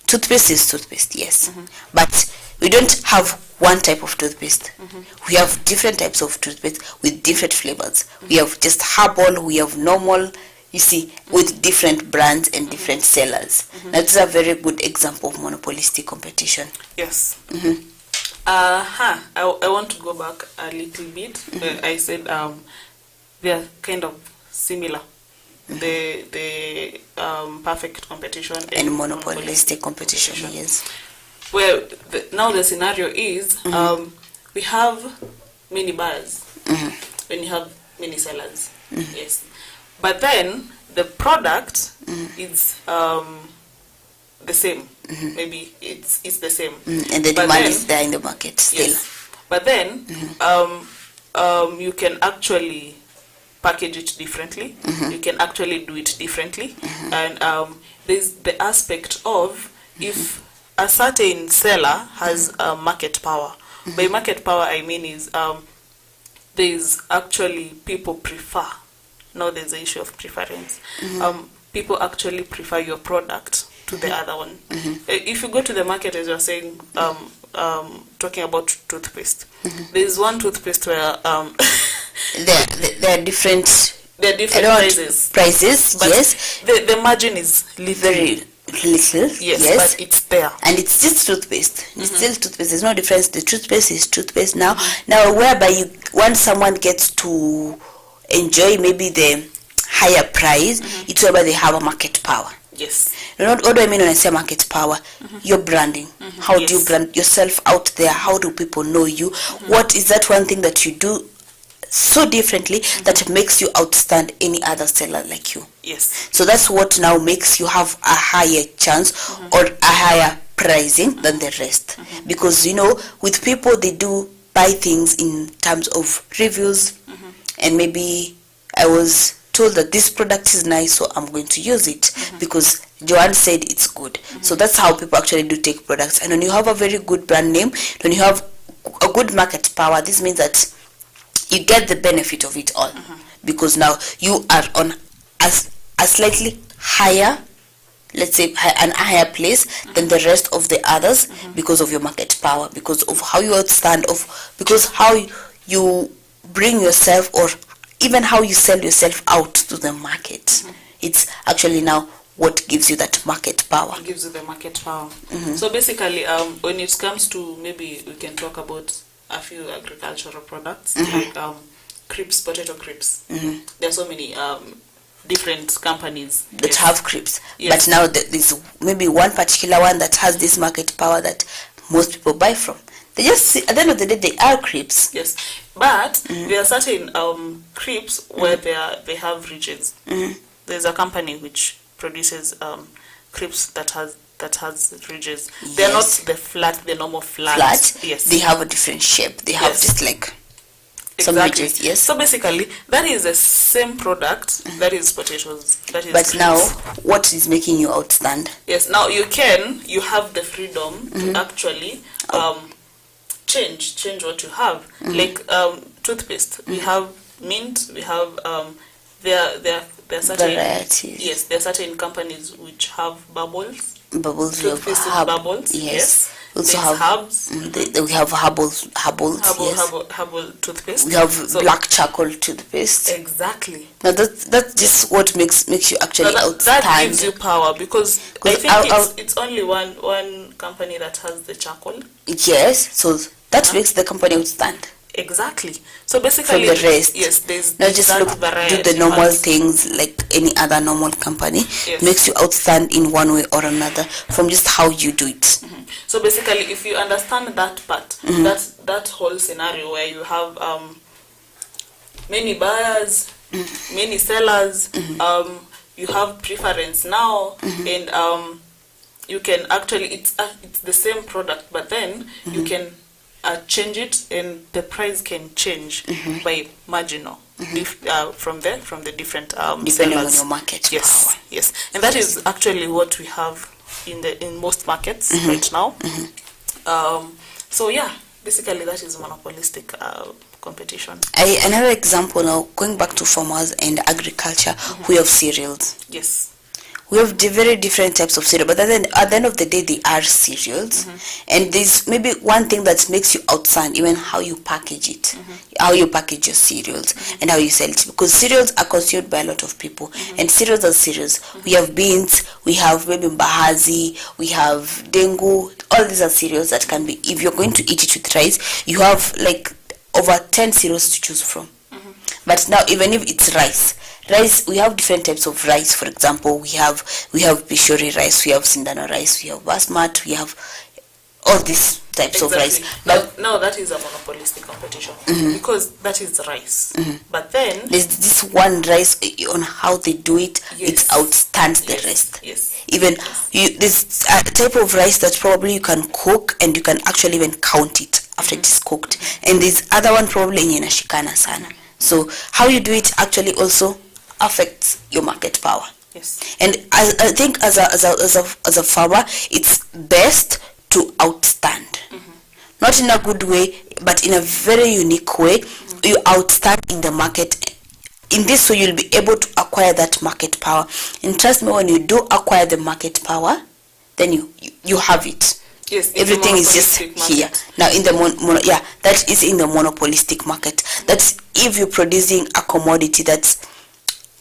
Toothpaste is toothpaste, yes, but we don't have one type of toothpaste. We have different types of toothpaste with different flavors. We have just herbal, we have normal, you see, with different brands and different sellers. That's a very good example of monopolistic competition. Yes. I want to go back a little bit. I said they are kind of similar. The perfect competition And monopolistic competition, yes. Well, now the scenario is we have many buyers when you have many sellers. Yes, but then the product is the same. Maybe it's the same. And the But demand then- is there in the market still. Yes. But then you can actually package it differently. You can actually do it differently. And there's the aspect of if a certain seller has market power. By market power, I mean is there's actually people prefer. Now there's the issue of preference. People actually prefer your product to the other one. If you go to the market, as you're saying, talking about toothpaste, there's one toothpaste where There are different there are different prices. Prices, But yes. the margin is Very little, yes, but it's there. And it's just toothpaste. It's still toothpaste. There's no difference. The toothpaste is toothpaste now. Now, whereby once someone gets to enjoy maybe the higher price, it's whereby they have a market power. Yes. What do I mean when I say market power? Your branding. How do you Yes. brand yourself out there? How do people know you? What is that one thing that you do so differently that makes you outstand any other seller like you? Yes. So that's what now makes you have a higher chance or a higher pricing than the rest. Because, with people, they do buy things in terms of reviews, and maybe I was told that this product is nice, so I'm going to use it because Joanne said it's good. So that's how people actually do take products. And when you have a very good brand name, when you have a good market power, this means that you get the benefit of it all, because now you are on a slightly higher, let's say an higher place than the rest of the others, because of your market power, because of how you outstand, because how you bring yourself, or even how you sell yourself out to the market. It's actually now what gives you that market power. It gives you the market power. So basically, when it comes to, maybe we can talk about a few agricultural products like crisps, potato crisps. There are so many different companies that have crisps, Yes. but now there's maybe one particular one that has this market power that most people buy from. They just see, at the end of the day, they are crisps. Yes, but there are certain crisps where they have regions. there's a company which produces crisps that has ridges. They're not the normal flat. Yes. They have a different shape. They have just like some ridges. Yes. So basically, that is the same product. That is potatoes. That is. But crisps. now, what is making you outstand? Yes. Now you have the freedom to actually change what you have. Like toothpaste. We have mint. We have there are certain varieties. Yes, there are certain companies which have bubbles. Bubbles. We have Toothpaste with bubbles. Yes. Also There's have herbs. we have herbals. Yes. Herbal toothpaste. We have black charcoal toothpaste. Exactly. Now that's just what makes you actually outstand. That gives you power because I think it's only one company that has the charcoal. Yes, so that makes the company outstand. Exactly. So basically, from the rest. Yes, there's not just that do variety. the normal things like any other normal company. Yes. Makes you outstand in one way or another from just how you do it. So basically, if you understand that part, that whole scenario where you have many buyers, many sellers, you have preference now, and you can actually it's the same product, but then you can change it, and the price can change by marginal if from the different depending sellers. on your market power. Yes, and that is actually what we have in most markets right now. So yeah, basically that is monopolistic competition. Another example now, going back to farmers and agriculture, we have cereals. Yes. We have very different types of cereal, but then at the end of the day, they are cereals. And there's maybe one thing that makes you outstand, even how you package it, how you package your cereals, and how you sell it. Because cereals are consumed by a lot of people, and cereals are cereals. We have beans, we have maybe mbaazi, we have dengu. All these are cereals that can be, if you're going to eat it with rice, you have like over 10 cereals to choose from. But now, even if it's rice, we have different types of rice. For example, we have pishori rice, we have sindano rice, we have basmati, we have all these types of rice. But now that is a monopolistic competition because that is rice. But then there's this one rice on how they do it. It outstands the rest. Yes. Even there's a type of rice that probably you can cook and you can actually even count it after it is cooked. And there's other one probably inashikana sana. So how you do it actually also affects your market power. Yes. And I think as a farmer, it's best to outstand. Not in a good way, but in a very unique way. You outstand in the market. In this way, you'll be able to acquire that market power. And trust me, when you do acquire the market power, then you have it. Yes, everything is just here. Now in the that is in the monopolistic market. That's if you're producing a commodity that's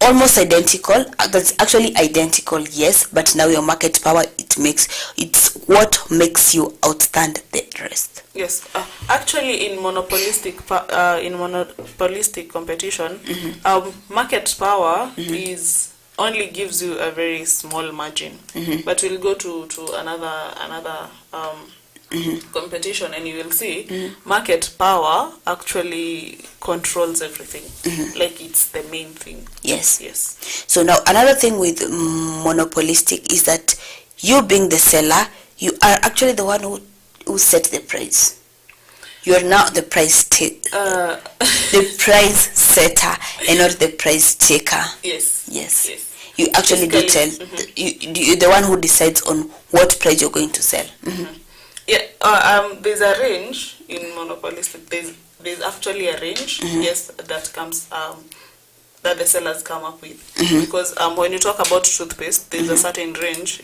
almost identical, that's actually identical, yes, but now your market power, it's what makes you outstand the rest. Yes, actually in monopolistic competition, market power only gives you a very small margin. But we'll go to another competition, and you will see market power actually controls everything. Like it's the main thing. Yes. Yes. So now another thing with monopolistic is that you being the seller, you are actually the one who set the price. You are now the price the price setter and not the price taker. Yes. You actually do tell. You're the one who decides on what price you're going to sell. Yeah. There's a range in monopolistic. There's actually a range. Yes, that comes that the sellers come up with. Because when you talk about toothpaste, there's a certain range.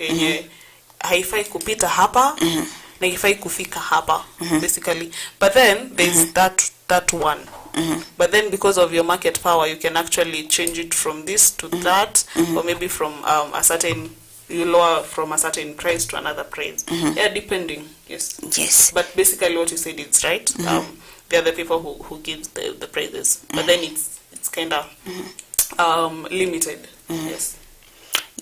Haifai kupita hapa. Na haifai kufika hapa. Basically, but then there's that one. But then because of your market power, you can actually change it from this to that, or maybe from a certain, you lower from a certain price to another price. Yeah, depending. Yes. But basically what you said is right. They are the people who give the prices. But then it's kind of limited.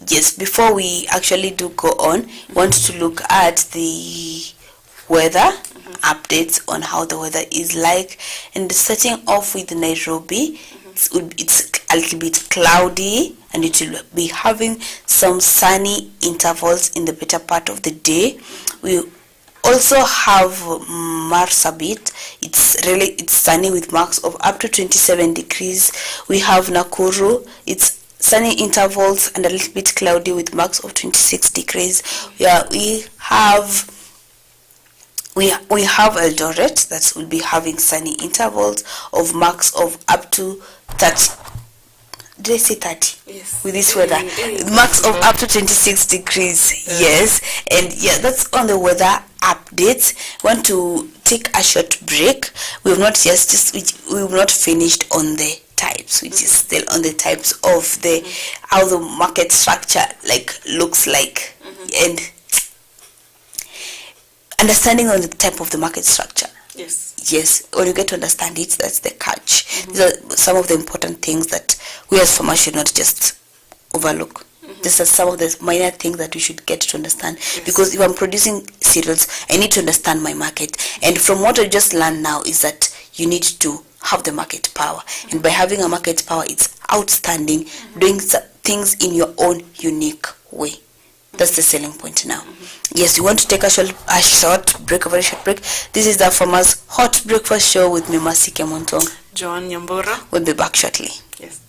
Yes, before we actually do go on, want to look at the weather updates on how the weather is like, and starting off with Nairobi. it's a little bit cloudy, and it will be having some sunny intervals in the better part of the day. We also have Marsabit. It's sunny with marks of up to 27 degrees. We have Nakuru. It's sunny intervals and a little bit cloudy with marks of 26 degrees. We have Eldoret that will be having sunny intervals of marks of up to 30. Did I say 30? Yes. With this weather, marks of up to 26 degrees. Yes, and yeah, that's on the weather updates. Want to take a short break? We've not finished on the types, which is still on the types of the how the market structure looks like, and understanding on the type of the market structure. Yes, when you get to understand it, that's the catch. These are some of the important things that we as farmers should not just overlook. These are some of the minor things that we should get to understand. Because if I'm producing cereals, I need to understand my market. And from what I just learned now is that you need to have the market power. And by having a market power, it's outstanding, doing things in your own unique way. That's the selling point now. Yes, you want to take a very short break. This is the Farmers Hot Breakfast Show with me, Masike Montong. John Nyambura. We'll be back shortly. Yes.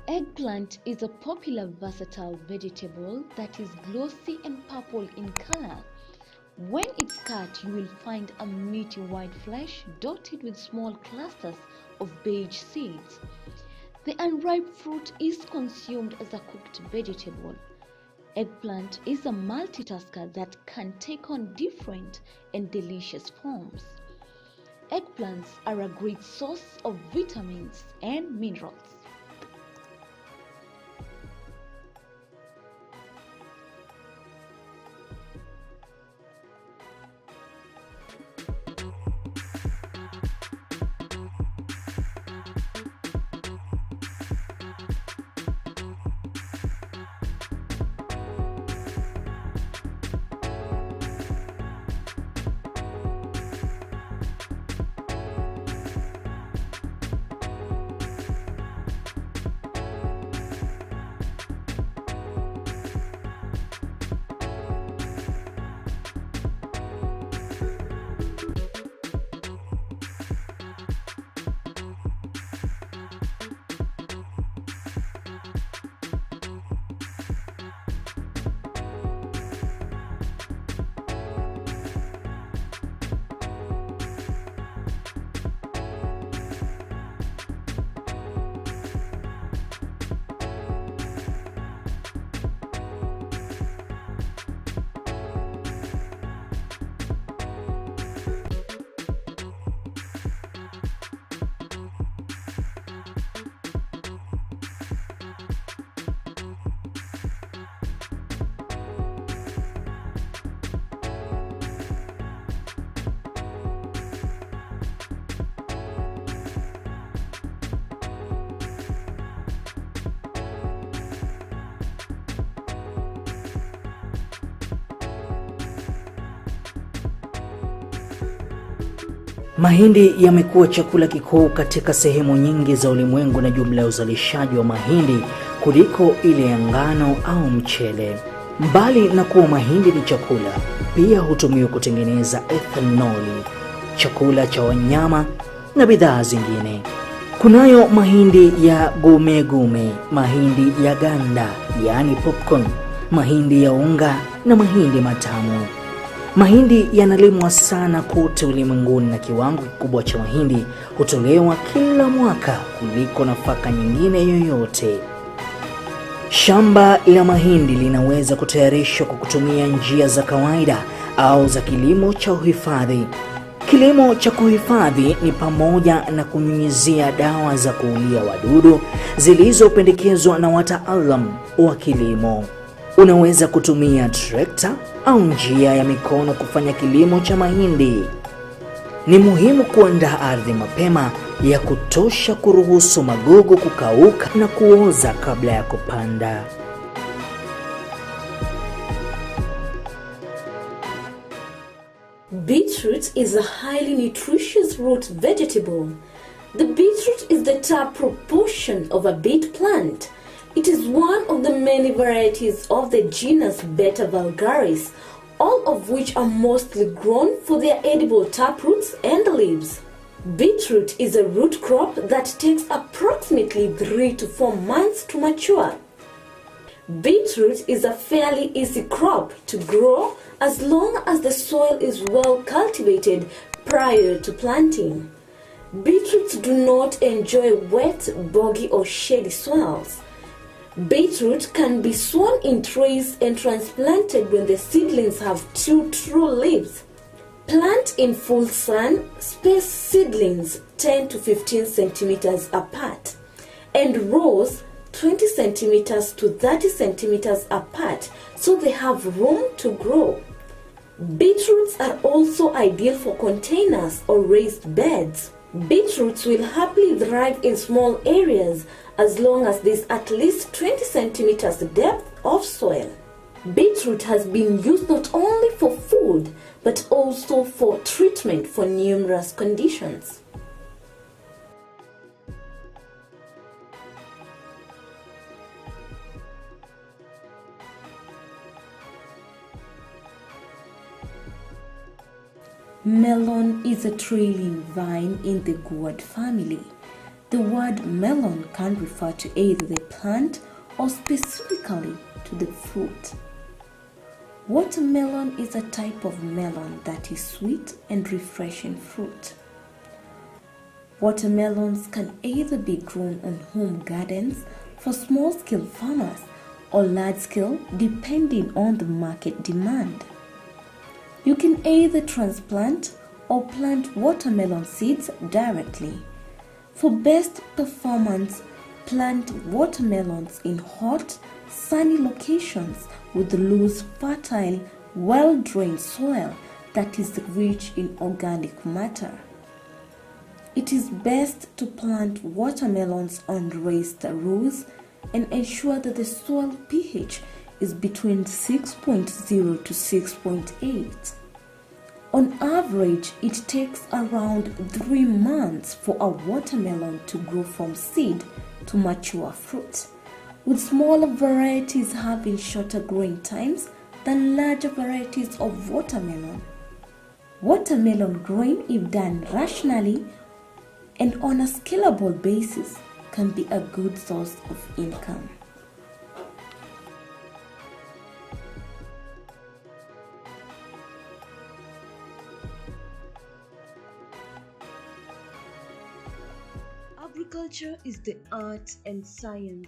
Eggplant is a popular versatile vegetable that is glossy and purple in color. When it's cut, you will find a meaty white flesh dotted with small clusters of beige seeds. The unripe fruit is consumed as a cooked vegetable. Eggplant is a multitasker that can take on different and delicious forms. Eggplants are a great source of vitamins and minerals. Mahindi yamekuwa chakula kikuu katika sehemu nyingi za ulimwengu na jumla ya uzalishaji wa mahindi kuliko ile ya ngano au mchele. Mbali na kuwa mahindi ni chakula, pia hutumiwa kutengeneza ethanoli, chakula cha wanyama na bidhaa zingine. Kunayo mahindi ya gume, mahindi ya ganda, yani popcorn, mahindi ya unga na mahindi matamu. Mahindi yanalimwa sana kote ulimwenguni na kiwango kikubwa cha mahindi hutolewa kila mwaka kuliko nafaka nyingine yoyote. Shamba la mahindi linaweza kutayarishwa kwa kutumia njia za kawaida au za kilimo cha uhifadhi. Kilimo cha kuhifadhi ni pamoja na kunyunyizia dawa za kuulia wadudu zilizopendekezwa na wataalamu wa kilimo. Unaweza kutumia trekta au njia ya mikono kufanya kilimo cha mahindi. Ni muhimu kuandaa ardhi mapema ya kutosha kuruhusu magugu kukauka na kuoza kabla ya kupanda. Beetroot is a highly nutritious root vegetable. The beetroot is the taproot portion of a beet plant. It is one of the many varieties of the genus Beta vulgaris, all of which are mostly grown for their edible taproots and leaves. Beetroot is a root crop that takes approximately 3 to 4 months to mature. Beetroot is a fairly easy crop to grow as long as the soil is well cultivated prior to planting. Beetroots do not enjoy wet, boggy or shady soils. Beetroot can be sown in trays and transplanted when the seedlings have 2 true leaves. Plant in full sun, space seedlings 10 to 15 centimeters apart, and rows 20 centimeters to 30 centimeters apart so they have room to grow. Beetroots are also ideal for containers or raised beds. Beetroots will happily thrive in small areas as long as there's at least 20 centimeters depth of soil. Beetroot has been used not only for food but also for treatment for numerous conditions. Melon is a trailing vine in the gourd family. The word melon can refer to either the plant or specifically to the fruit. Watermelon is a type of melon that is sweet and refreshing fruit. Watermelons can either be grown on home gardens for small-scale farmers or large-scale depending on the market demand. You can either transplant or plant watermelon seeds directly. For best performance, plant watermelons in hot, sunny locations with loose, fertile, well-drained soil that is rich in organic matter. It is best to plant watermelons on raised rows and ensure that the soil pH is between 6.0 to 6.8. On average, it takes around 3 months for a watermelon to grow from seed to mature fruit, with smaller varieties having shorter growing times than larger varieties of watermelon. Watermelon growing, if done rationally and on a scalable basis, can be a good source of income. Agriculture is the art and science.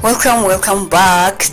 Welcome back.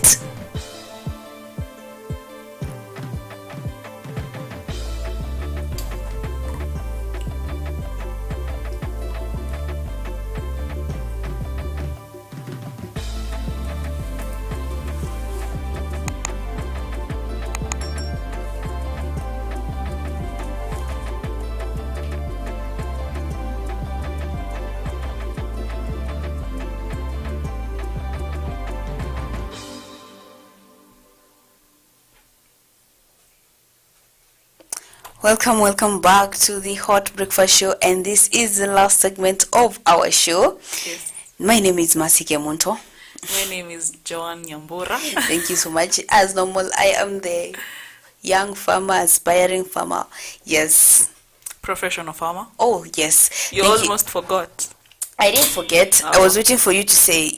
Welcome back to the Hot Breakfast Show, and this is the last segment of our show. Yes. My name is Masike Munto. My name is Joan Nyambura. Thank you so much. As normal, I am the young farmer, aspiring farmer. Yes. Professional farmer. Oh, yes. You Thank almost forgot. I didn't forget. I was waiting for you to say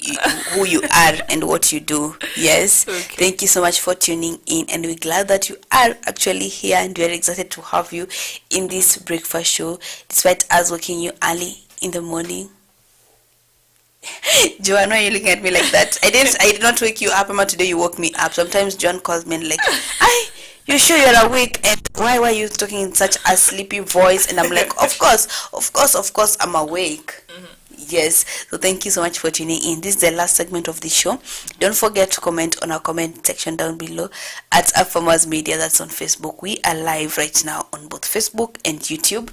who you are and what you do. Yes. Okay. Thank you so much for tuning in, and we're glad that you are actually here, and we're excited to have you in this breakfast show, despite us waking you early in the morning. Joanne, why are you looking at me like that? I did not wake you up, Emma. Today you woke me up. Sometimes John calls me and like, you sure you're awake? And why were you talking in such a sleepy voice? And I'm like, of course, I'm awake. Yes, so thank you so much for tuning in. This is the last segment of the show. Don't forget to comment on our comment section down below at Afarmers Media. That's on Facebook. We are live right now on both Facebook and YouTube.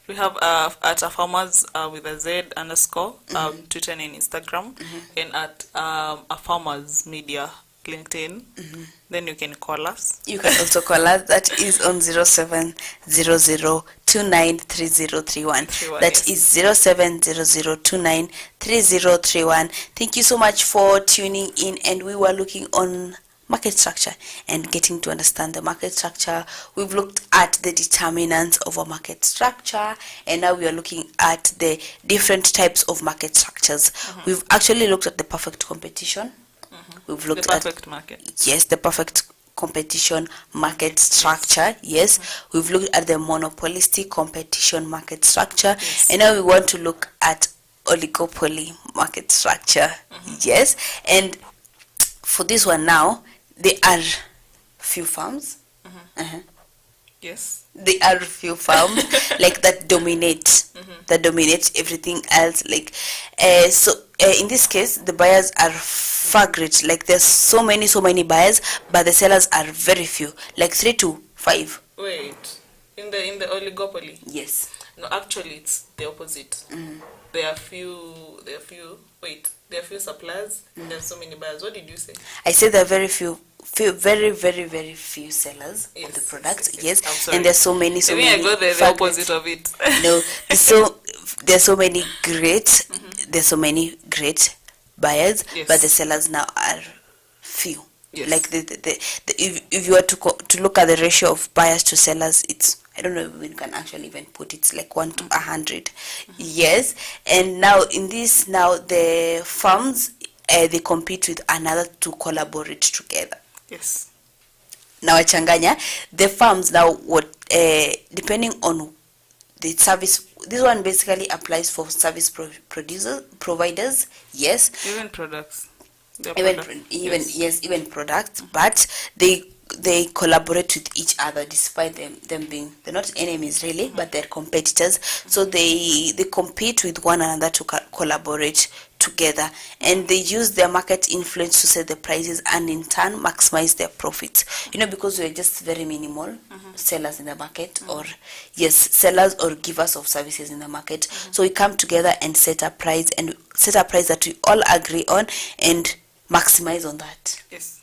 We have at Afarmers with a Z _ Twitter and Instagram, and at Afarmers Media LinkedIn. Then you can call us. You can also call us. That is on 0700293031. That is 0700293031. Thank you so much for tuning in, and we were looking on market structure and getting to understand the market structure. We've looked at the determinants of a market structure, and now we are looking at the different types of market structures. We've actually looked at the perfect competition. We've looked the perfect market. Yes, the perfect competition market structure. Yes, we've looked at the monopolistic competition market structure, and now we want to look at oligopoly market structure. Yes, and for this one now, there are few farms. Yes. There are few farms like that dominate everything else. Like in this case, the buyers are far great. Like there's so many buyers, but the sellers are very few, like 3 to 5. Wait, in the oligopoly? Yes. No, actually it's the opposite. There are few suppliers, and there's so many buyers. What did you say? I said there are very few, very few sellers of the products. Yes, and there's so many. I mean, I got the opposite of it. No, there's so many great. There's so many great buyers, but the sellers now are few. Yes. Like if you were to look at the ratio of buyers to sellers, it's, I don't know if we can actually even put it, like 1 to 100. Yes, and now in this, now the farms they compete with another to collaborate together. Yes. Now changanya the farms now, what depending on the service. This one basically applies for service providers. Yes. Even products. Even products, but they collaborate with each other, despite them being, they're not enemies really, but they're competitors. So they compete with one another to collaborate together, and they use their market influence to set the prices and in turn maximize their profits. Because we're just very minimal sellers in the market, or sellers or givers of services in the market. So we come together and set a price that we all agree on and maximize on that. Yes.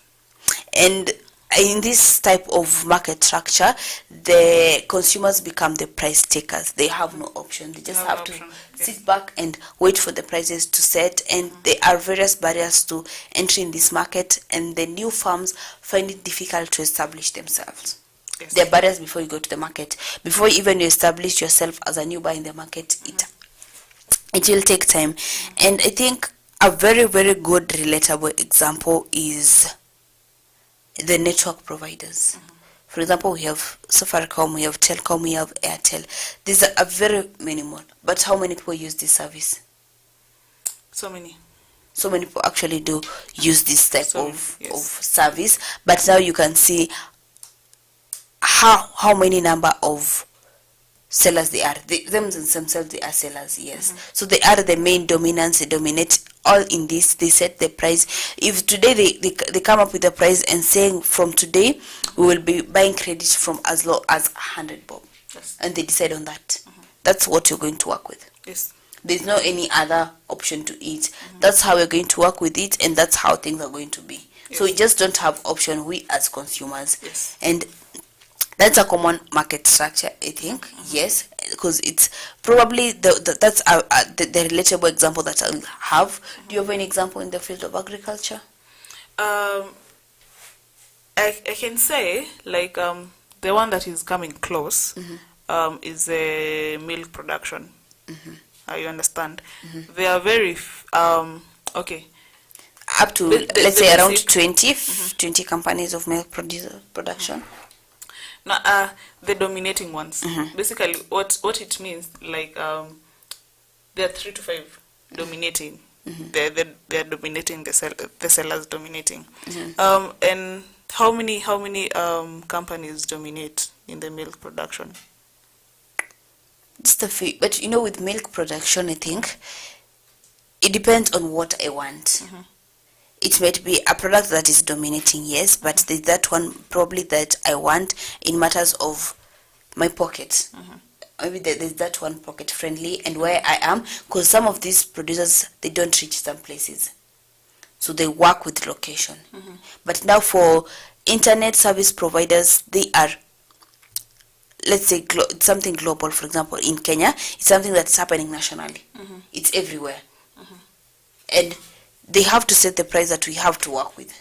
And in this type of market structure, the consumers become the price takers. They have no option. They just have to sit back and wait for the prices to set. And there are various barriers to entry in this market, and the new farms find it difficult to establish themselves. Yes. There are barriers before you go to the market. Before even you establish yourself as a new buyer in the market, it will take time. And I think a very good relatable example is the network providers. For example, we have Safaricom, we have Telcom, we have Airtel. These are very minimal. But how many people use this service? So many people actually do use this type of service. But now you can see how many number of sellers they are. Themselves, they are sellers, yes. So they are the main dominants. They dominate all in this. They set the price. If today they come up with a price and saying from today we will be buying credit from as low as 100 bob, and they decide on that. That's what you're going to work with. Yes. There's no any other option to it. That's how we're going to work with it, and that's how things are going to be. So we just don't have option, we as consumers. Yes. And That's a common market structure, I think. Yes, because it's probably that's the relatable example that I'll have. Do you have any example in the field of agriculture? I can say, like, the one that is coming close is milk production. You understand? They are very okay. Up to, let's say, around 20 companies of milk production. Now, the dominating ones. Basically, what it means, like, there are 3 to 5 dominating. They're dominating, the sellers dominating. And how many companies dominate in the milk production? It's the fee, but with milk production, I think it depends on what I want. It might be a product that is dominating, yes, but there's that one probably that I want in matters of my pocket. Maybe there's that one pocket friendly and where I am, because some of these producers, they don't reach some places, so they work with location. But now for internet service providers, they are, let's say, something global. For example, in Kenya, it's something that's happening nationally. It's everywhere, and they have to set the price that we have to work with.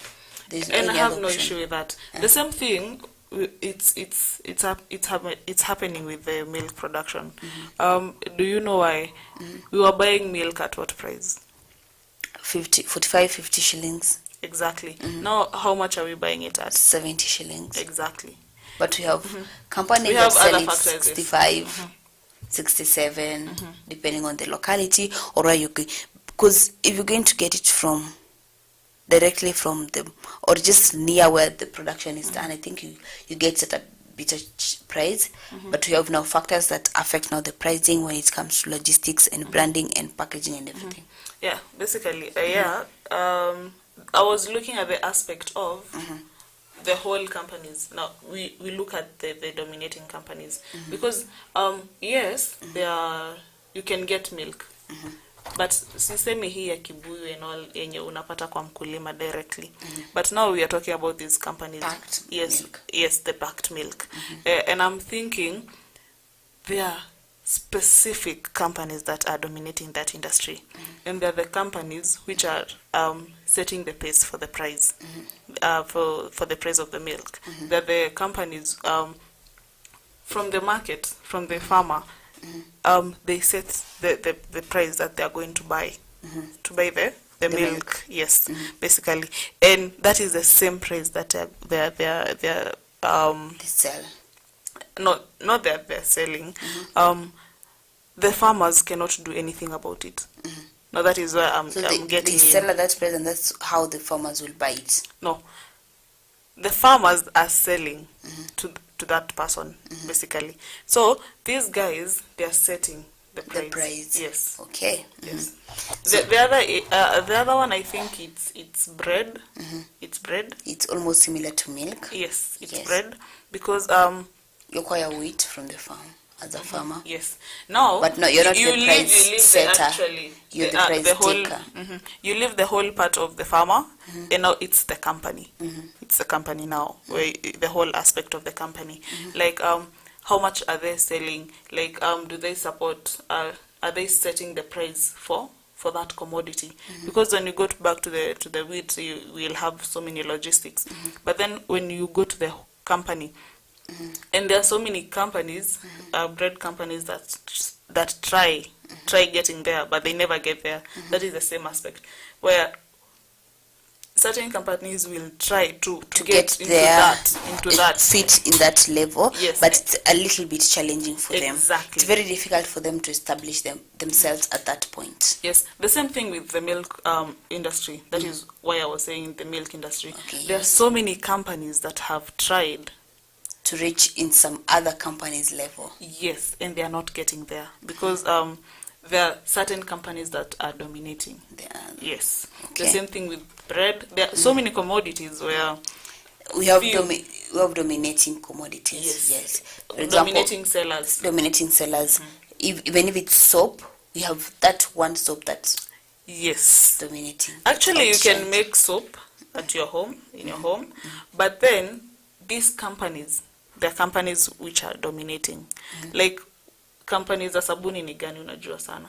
And I have no issue with that. The same thing, it's happening with the milk production. Do you know why? We were buying milk at what price? 45, 50 shillings. Exactly. Now, how much are we buying it at? 70 shillings. Exactly. But we have companies We that have sell other it factors, 65, 67, depending on the locality or where you go. Because if you're going to get it from directly from them or just near where the production is done, I think you get it at a better price. But we have now factors that affect now the pricing when it comes to logistics and branding and packaging and everything. Yeah, basically, I was looking at the aspect of the whole companies. Now, we look at the dominating companies because, yes, you can get milk. But sisemi hii ya kibuyu and all yenye unapata kwa mkulima directly. But now we are talking about these companies. Packed milk. Yes, the packed milk. And I'm thinking there are specific companies that are dominating that industry. And they're the companies which are setting the pace for the price, for the price of the milk. They're the companies from the market, from the farmer, they set the price that they are going to buy the milk. Yes, basically, and that is the same price that they sell. Not that they're selling. The farmers cannot do anything about it. Now that is where I'm getting. They sell at that price, and that's how the farmers will buy it. No, the farmers are selling to that person, basically. So these guys, they are setting the price. Yes. Okay. Yes. The other one, I think it's bread. It's bread. It's almost similar to milk. Yes, it's bread because you acquire wheat from the farm as a farmer. Yes. Now, but no, you're not the price setter. You're the price taker. You leave the whole part of the farmer, and now it's the company. It's the company now, where the whole aspect of the company. Like, how much are they selling? Like, do they support? Are they setting the price for that commodity? Because when you go back to the wheat, you will have so many logistics. But then when you go to the company, and there are so many companies, bread companies that try getting there, but they never get there. That is the same aspect where certain companies will try to get into that fit in that level. Yes, but it's a little bit challenging for them. Exactly. It's very difficult for them to establish themselves at that point. Yes, the same thing with the milk industry. That is why I was saying the milk industry. Okay, there are so many companies that have tried to reach in some other companies' level. Yes, and they are not getting there because there are certain companies that are dominating. Yes. Okay. The same thing with bread. There are so many commodities where we have dominating commodities. Yes. For example, dominating sellers. Even if it's soap, we have that one soap that's dominating. Actually, you can make soap at your home, in your home, but then these companies, there are companies which are dominating. Like companies za sabuni ni gani unajua sana?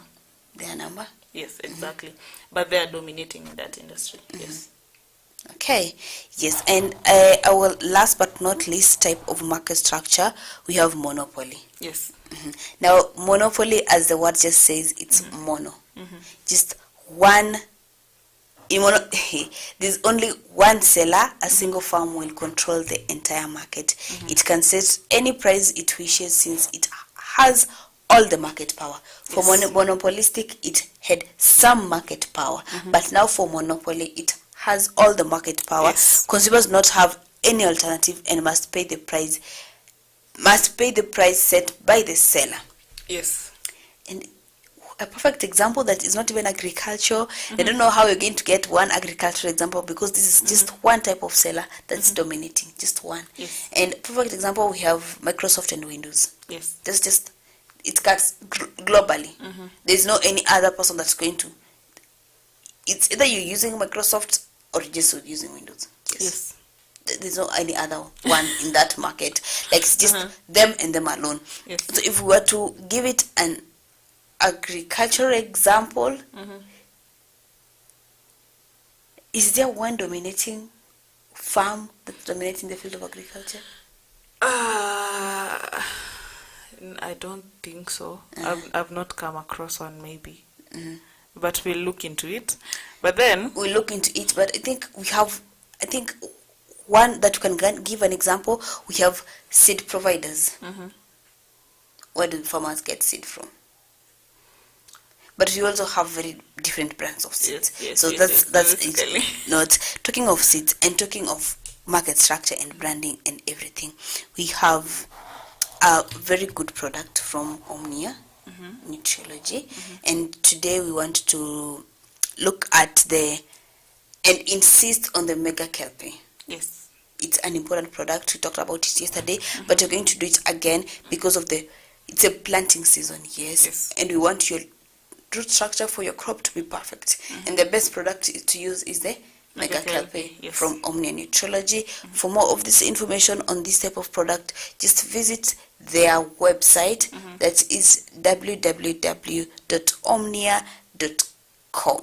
Their number. Yes, exactly. But they are dominating in that industry. Yes. Okay, yes, and our last but not least type of market structure, we have monopoly. Yes. Now, monopoly, as the word just says, it's mono. Just one. There's only one seller. A single firm will control the entire market. It can set any price it wishes since it has all the market power. For monopolistic, it had some market power, but now for monopoly, it has all the market power. Yes. Consumers not have any alternative and must pay the price set by the seller. Yes. And a perfect example that is not even agriculture. I don't know how you're going to get one agricultural example, because this is just one type of seller that's dominating, just one. Yes. And perfect example, we have Microsoft and Windows. Yes. That's just, it cuts globally. There's no any other person that's going to. It's either you're using Microsoft or just using Windows. Yes. There's no any other one in that market. Like, it's just them and them alone. Yes. So if we were to give it an agricultural example, is there one dominating farm that's dominating the field of agriculture? I don't think so. I've not come across one, maybe. But we'll look into it. But then We'll look into it, but I think one that we can give an example, we have seed providers. Where do farmers get seed from? But we also have very different brands of seeds. Yes, So yes, that's basically. it. Not talking of seeds and talking of market structure and branding and everything. We have a very good product from Omnia Nutriology, and today we want to look at and insist on the mega kelpie. yes. It's an important product. We talked about it yesterday, but we're going to do it again because of it's a planting season, yes. And we want your root structure for your crop to be perfect. And the best product to use is the Mega Kelpie yes. from Omnia Nutriology. For more of this information on this type of product, just visit their website. That is www.omnia.com.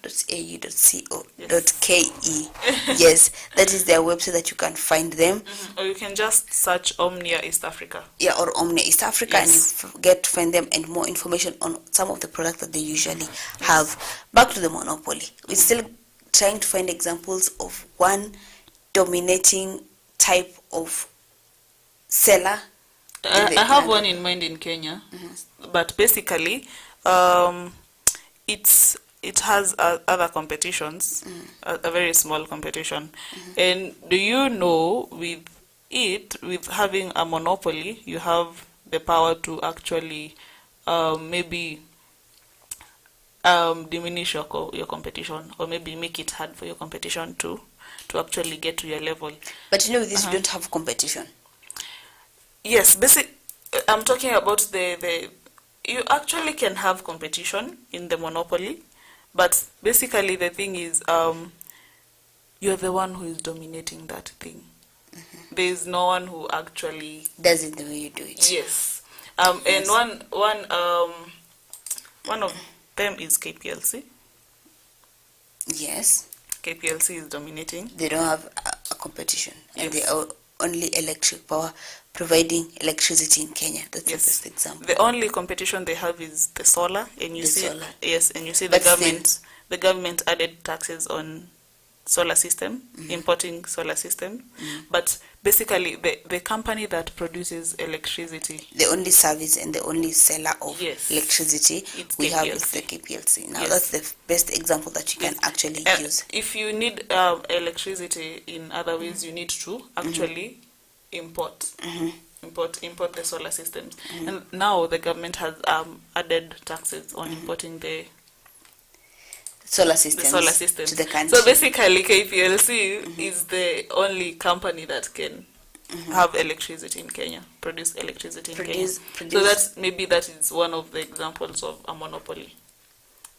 .au.co.ke. Yes, that is their website that you can find them. Or you can just search Omnia East Africa. Yeah, or Omnia East Africa, Yes. and you get to find them and more information on some of the products that they usually have. Back to the monopoly. We're still trying to find examples of one dominating type of seller. I have one in mind in Kenya, but basically, it has other competitions, a very small competition. And do you know, with having a monopoly, you have the power to actually maybe diminish your competition, or maybe make it hard for your competition to actually get to your level. But with this, you don't have competition. Yes, I'm talking about you actually can have competition in the monopoly, but basically the thing is, you're the one who is dominating that thing. There is no one who actually does it the way you do it. Yes. And one of them is KPLC. Yes. KPLC is dominating. They don't have a competition, and Yes. they are only electric power, providing electricity in Kenya. That's Yes. the best example. The only competition they have is the solar, and you see, solar. yes, and you see But the government added taxes on solar system, importing solar system. But basically, the company that produces electricity, The only service and the only seller of Yes. electricity It's we have KPLC. is the KPLC. Now Yes. that's the best example that you can actually use. if you need electricity in other ways, you need to actually import the solar systems. And now the government has added taxes on importing the Solar systems, solar systems to the country. So basically, KPLC is the only company that can have electricity in Kenya, produce electricity in Kenya. So that is one of the examples of a monopoly.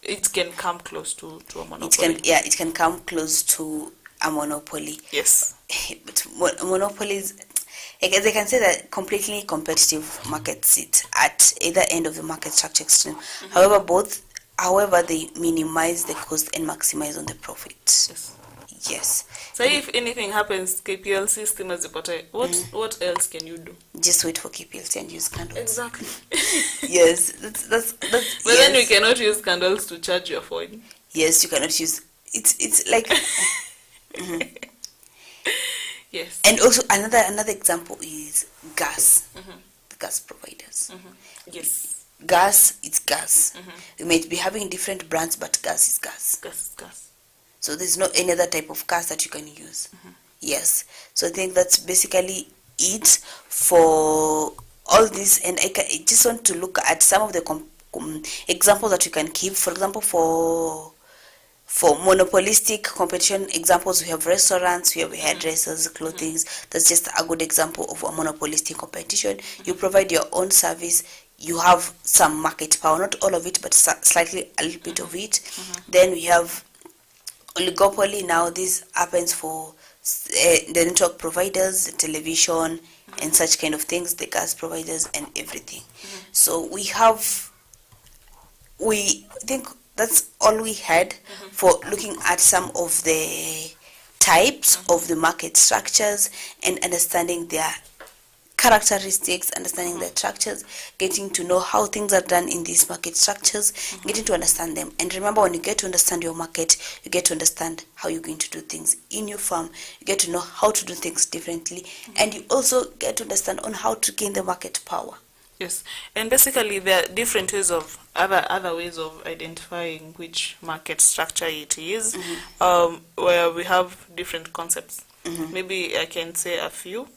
It can come close to a monopoly. It can come close to a monopoly. Yes. But monopolies, they can say that completely competitive markets sit at either end of the market structure extreme. However, they minimize the cost and maximize on the profit. Yes. So if anything happens, KPLC system as what else can you do? Just wait for KPLC and use candles. Exactly. Yes, that's. But yes. then we cannot use candles to charge your phone. Yes, you cannot use. It's like. Yes. And also another example is gas. The gas providers. Yes. Gas, it's gas. You might be having different brands, but gas is gas. Gas. So there's no any other type of gas that you can use. Yes. So I think that's basically it for all this. And I just want to look at some of the examples that you can give. For example, for monopolistic competition examples, we have restaurants, we have hairdressers, clothing. That's just a good example of a monopolistic competition. You provide your own service. You have some market power, not all of it, but slightly a little bit of it. Then we have oligopoly. Now this happens for the network providers, the television, and such kind of things, the gas providers and everything. So I think that's all we had for looking at some of the types of the market structures and understanding their characteristics, understanding their structures, getting to know how things are done in these market structures, getting to understand them. And remember, when you get to understand your market, you get to understand how you're going to do things in your farm. You get to know how to do things differently, and you also get to understand on how to gain the market power. Yes, and basically there are different ways of other ways of identifying which market structure it is, where we have different concepts. Maybe I can say a few,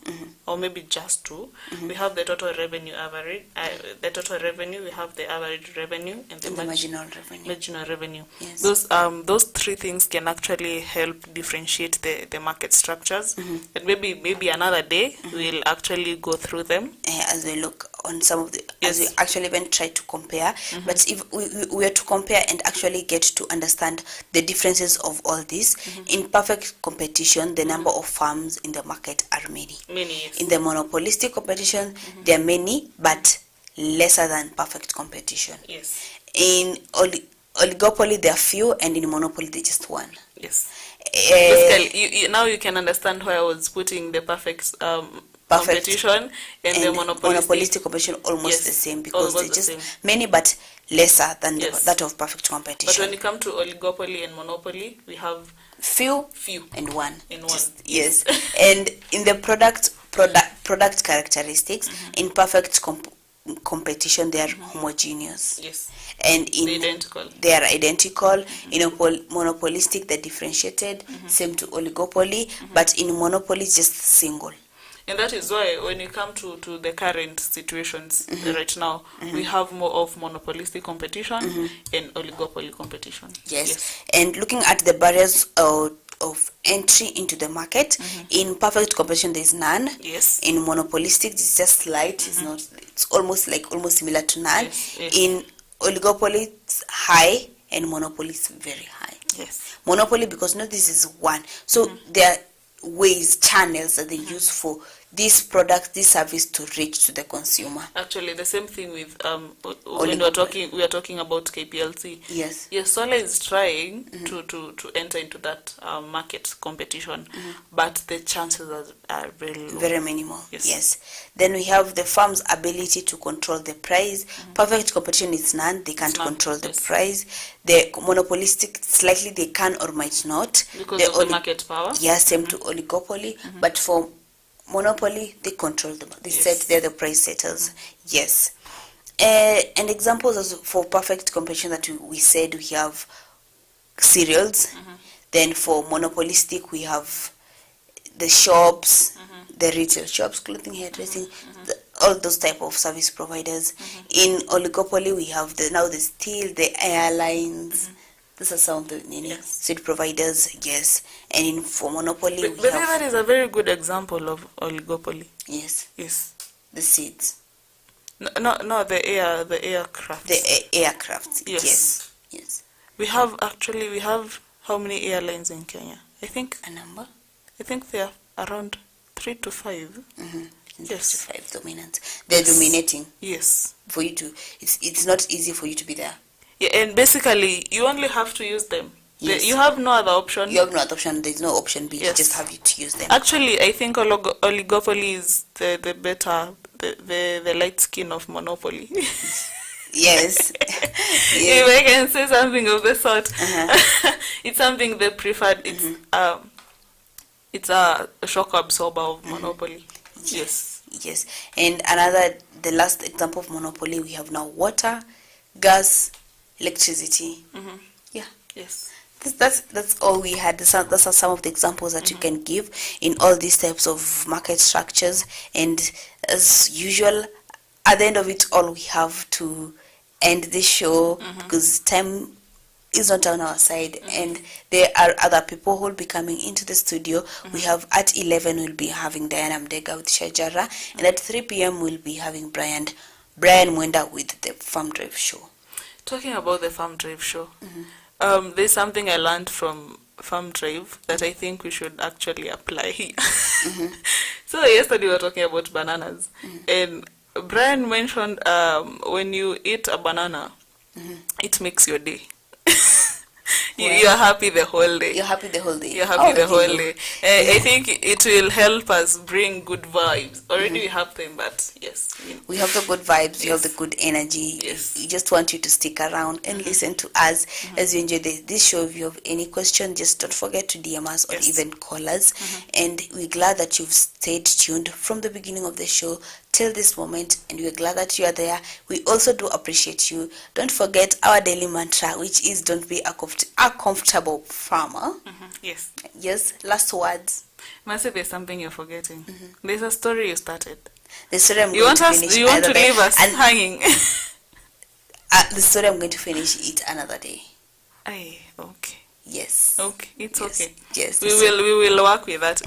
or maybe just two. We have the total revenue average, we have the average revenue, and the marginal revenue. Marginal revenue. Yes. Those three things can actually help differentiate the market structures. And maybe another day we'll actually go through them as we look on some of the, as we actually even try to compare. But if we were to compare and actually get to understand the differences of all this, in perfect competition, the number of farms in the market are many. Yes. In the monopolistic competition, there are many, but lesser than perfect competition. Yes. In oligopoly, there are few, and in monopoly, there just one. Yes. Basically, now you can understand why I was putting the perfect competition and the monopolistic competition almost the same, because they're just many but lesser than that of perfect competition. But when it comes to oligopoly and monopoly, we have few and one. Yes. And in the product characteristics, in perfect competition, they are homogeneous. Yes. And they are identical. In monopolistic, they're differentiated. Same to oligopoly, but in monopoly, just single. And that is why when you come to the current situations right now, we have more of monopolistic competition and oligopoly competition. Yes. And looking at the barriers of entry into the market, in perfect competition there is none. Yes. In monopolistic it's just slight. It's almost similar to none. Yes. In oligopoly it's high, and monopoly is very high. Yes. Monopoly, because this is one. So there are ways, channels that they use for this product, this service to reach to the consumer. Actually, the same thing with when we are talking about KPLC. Yes. Yes, Solar is trying to enter into that market competition, but the chances are very low. Very minimal. Yes. Then we have the firm's ability to control the price. Perfect competition is none. They can't control the price. The monopolistic, slightly they can or might not. Because of the market power? Yes, same to oligopoly. But for monopoly, they control them. They set, they're the price setters. Yes. And examples for perfect competition that we said, we have cereals. Then for monopolistic, we have the shops, the retail shops, clothing, hairdressing, all those type of service providers. In oligopoly, we have the steel, the airlines. These are some of the seed providers, yes. And for monopoly, but that is a very good example of oligopoly. Yes. Yes. The seeds. No, the aircraft. The aircraft. Yes. Yes. We have how many airlines in Kenya? I think a number. I think they are around 3 to 5. Yes. 5 dominant. They're dominating. Yes. For you to, it's not easy for you to be there. Yeah, and basically, you only have to use them. Yes. You have no other option. You have no other option. There's no option B. Yes. You just have to use them. Actually, I think oligopoly is the better, the light skin of monopoly. Yes. If I can say something of the sort. It's something they preferred. It's a shock absorber of monopoly. Yes. Yes. And the last example of monopoly, we have now water, gas, electricity. Yeah. Yes. That's all we had. Those are some of the examples that you can give in all these types of market structures. And as usual, at the end of it all, we have to end this show because time is not on our side, and there are other people who will be coming into the studio. We have at 11 we'll be having Diana Mdega with Shajara, and at 3 p.m. we'll be having Brian Mwenda with the Farm Drive Show. Talking about the Farm Drive Show, there's something I learned from Farm Drive that I think we should actually apply here. So yesterday we were talking about bananas, and Brian mentioned when you eat a banana, it makes your day. You're happy the whole day. You're happy the whole day. You're happy the whole day. I think it will help us bring good vibes. Already we have them, but yes. We have the good vibes, we have the good energy. Yes. We just want you to stick around and listen to us as you enjoy this show. If you have any question, just don't forget to DM us or even call us. And we're glad that you've stayed tuned from the beginning of the show till this moment, and we're glad that you are there. We also do appreciate you. Don't forget our daily mantra, which is don't be a comfortable farmer. Yes. Yes, last words. Mercy, there's something you're forgetting. There's a story you started. The story I'm You going want to finish you want to another day. leave us And hanging. the story I'm going to finish it another day. Aye, okay. Yes. Okay, it's Yes. okay. Yes. We will work with that.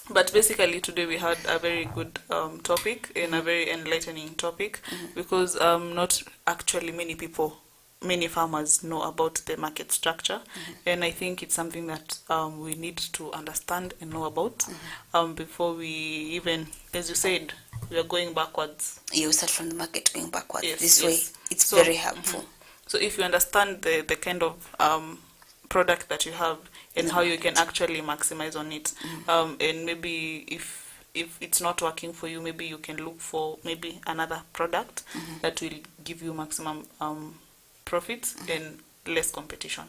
But basically today we had a very good topic and a very enlightening topic because not actually many farmers know about the market structure, and I think it's something that we need to understand and know about before we even, as you said, we are going backwards. You start from the market going backwards. Yes, This yes. way, it's very helpful. So if you understand the kind of product that you have and how you can actually maximize on it, and maybe if it's not working for you, maybe you can look for maybe another product that will give you maximum profits and less competition.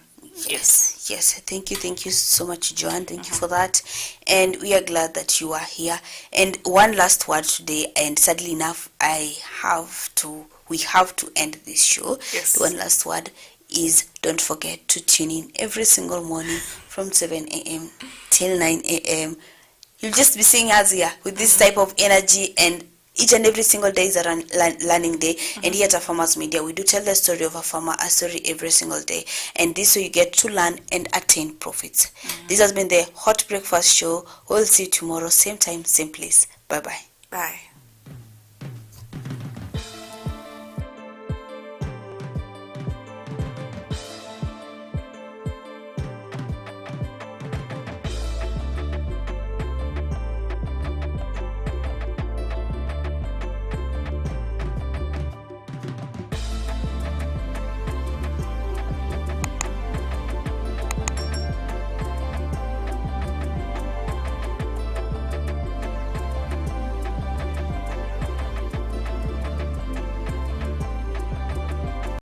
Yes. Thank you so much, Joanne. Thank you for that. And we are glad that you are here. And one last word today, and sadly enough, we have to end this show. Yes. The one last word is don't forget to tune in every single morning from 7 a.m. till 9 a.m. You'll just be seeing us here with this type of energy, and each and every single day is a learning day. And here at Afarmers Media, we do tell the story of a farmer, a story every single day. And this way you get to learn and attain profits. This has been the Hot Breakfast Show. We'll see you tomorrow, same time, same place. Bye-bye. Bye.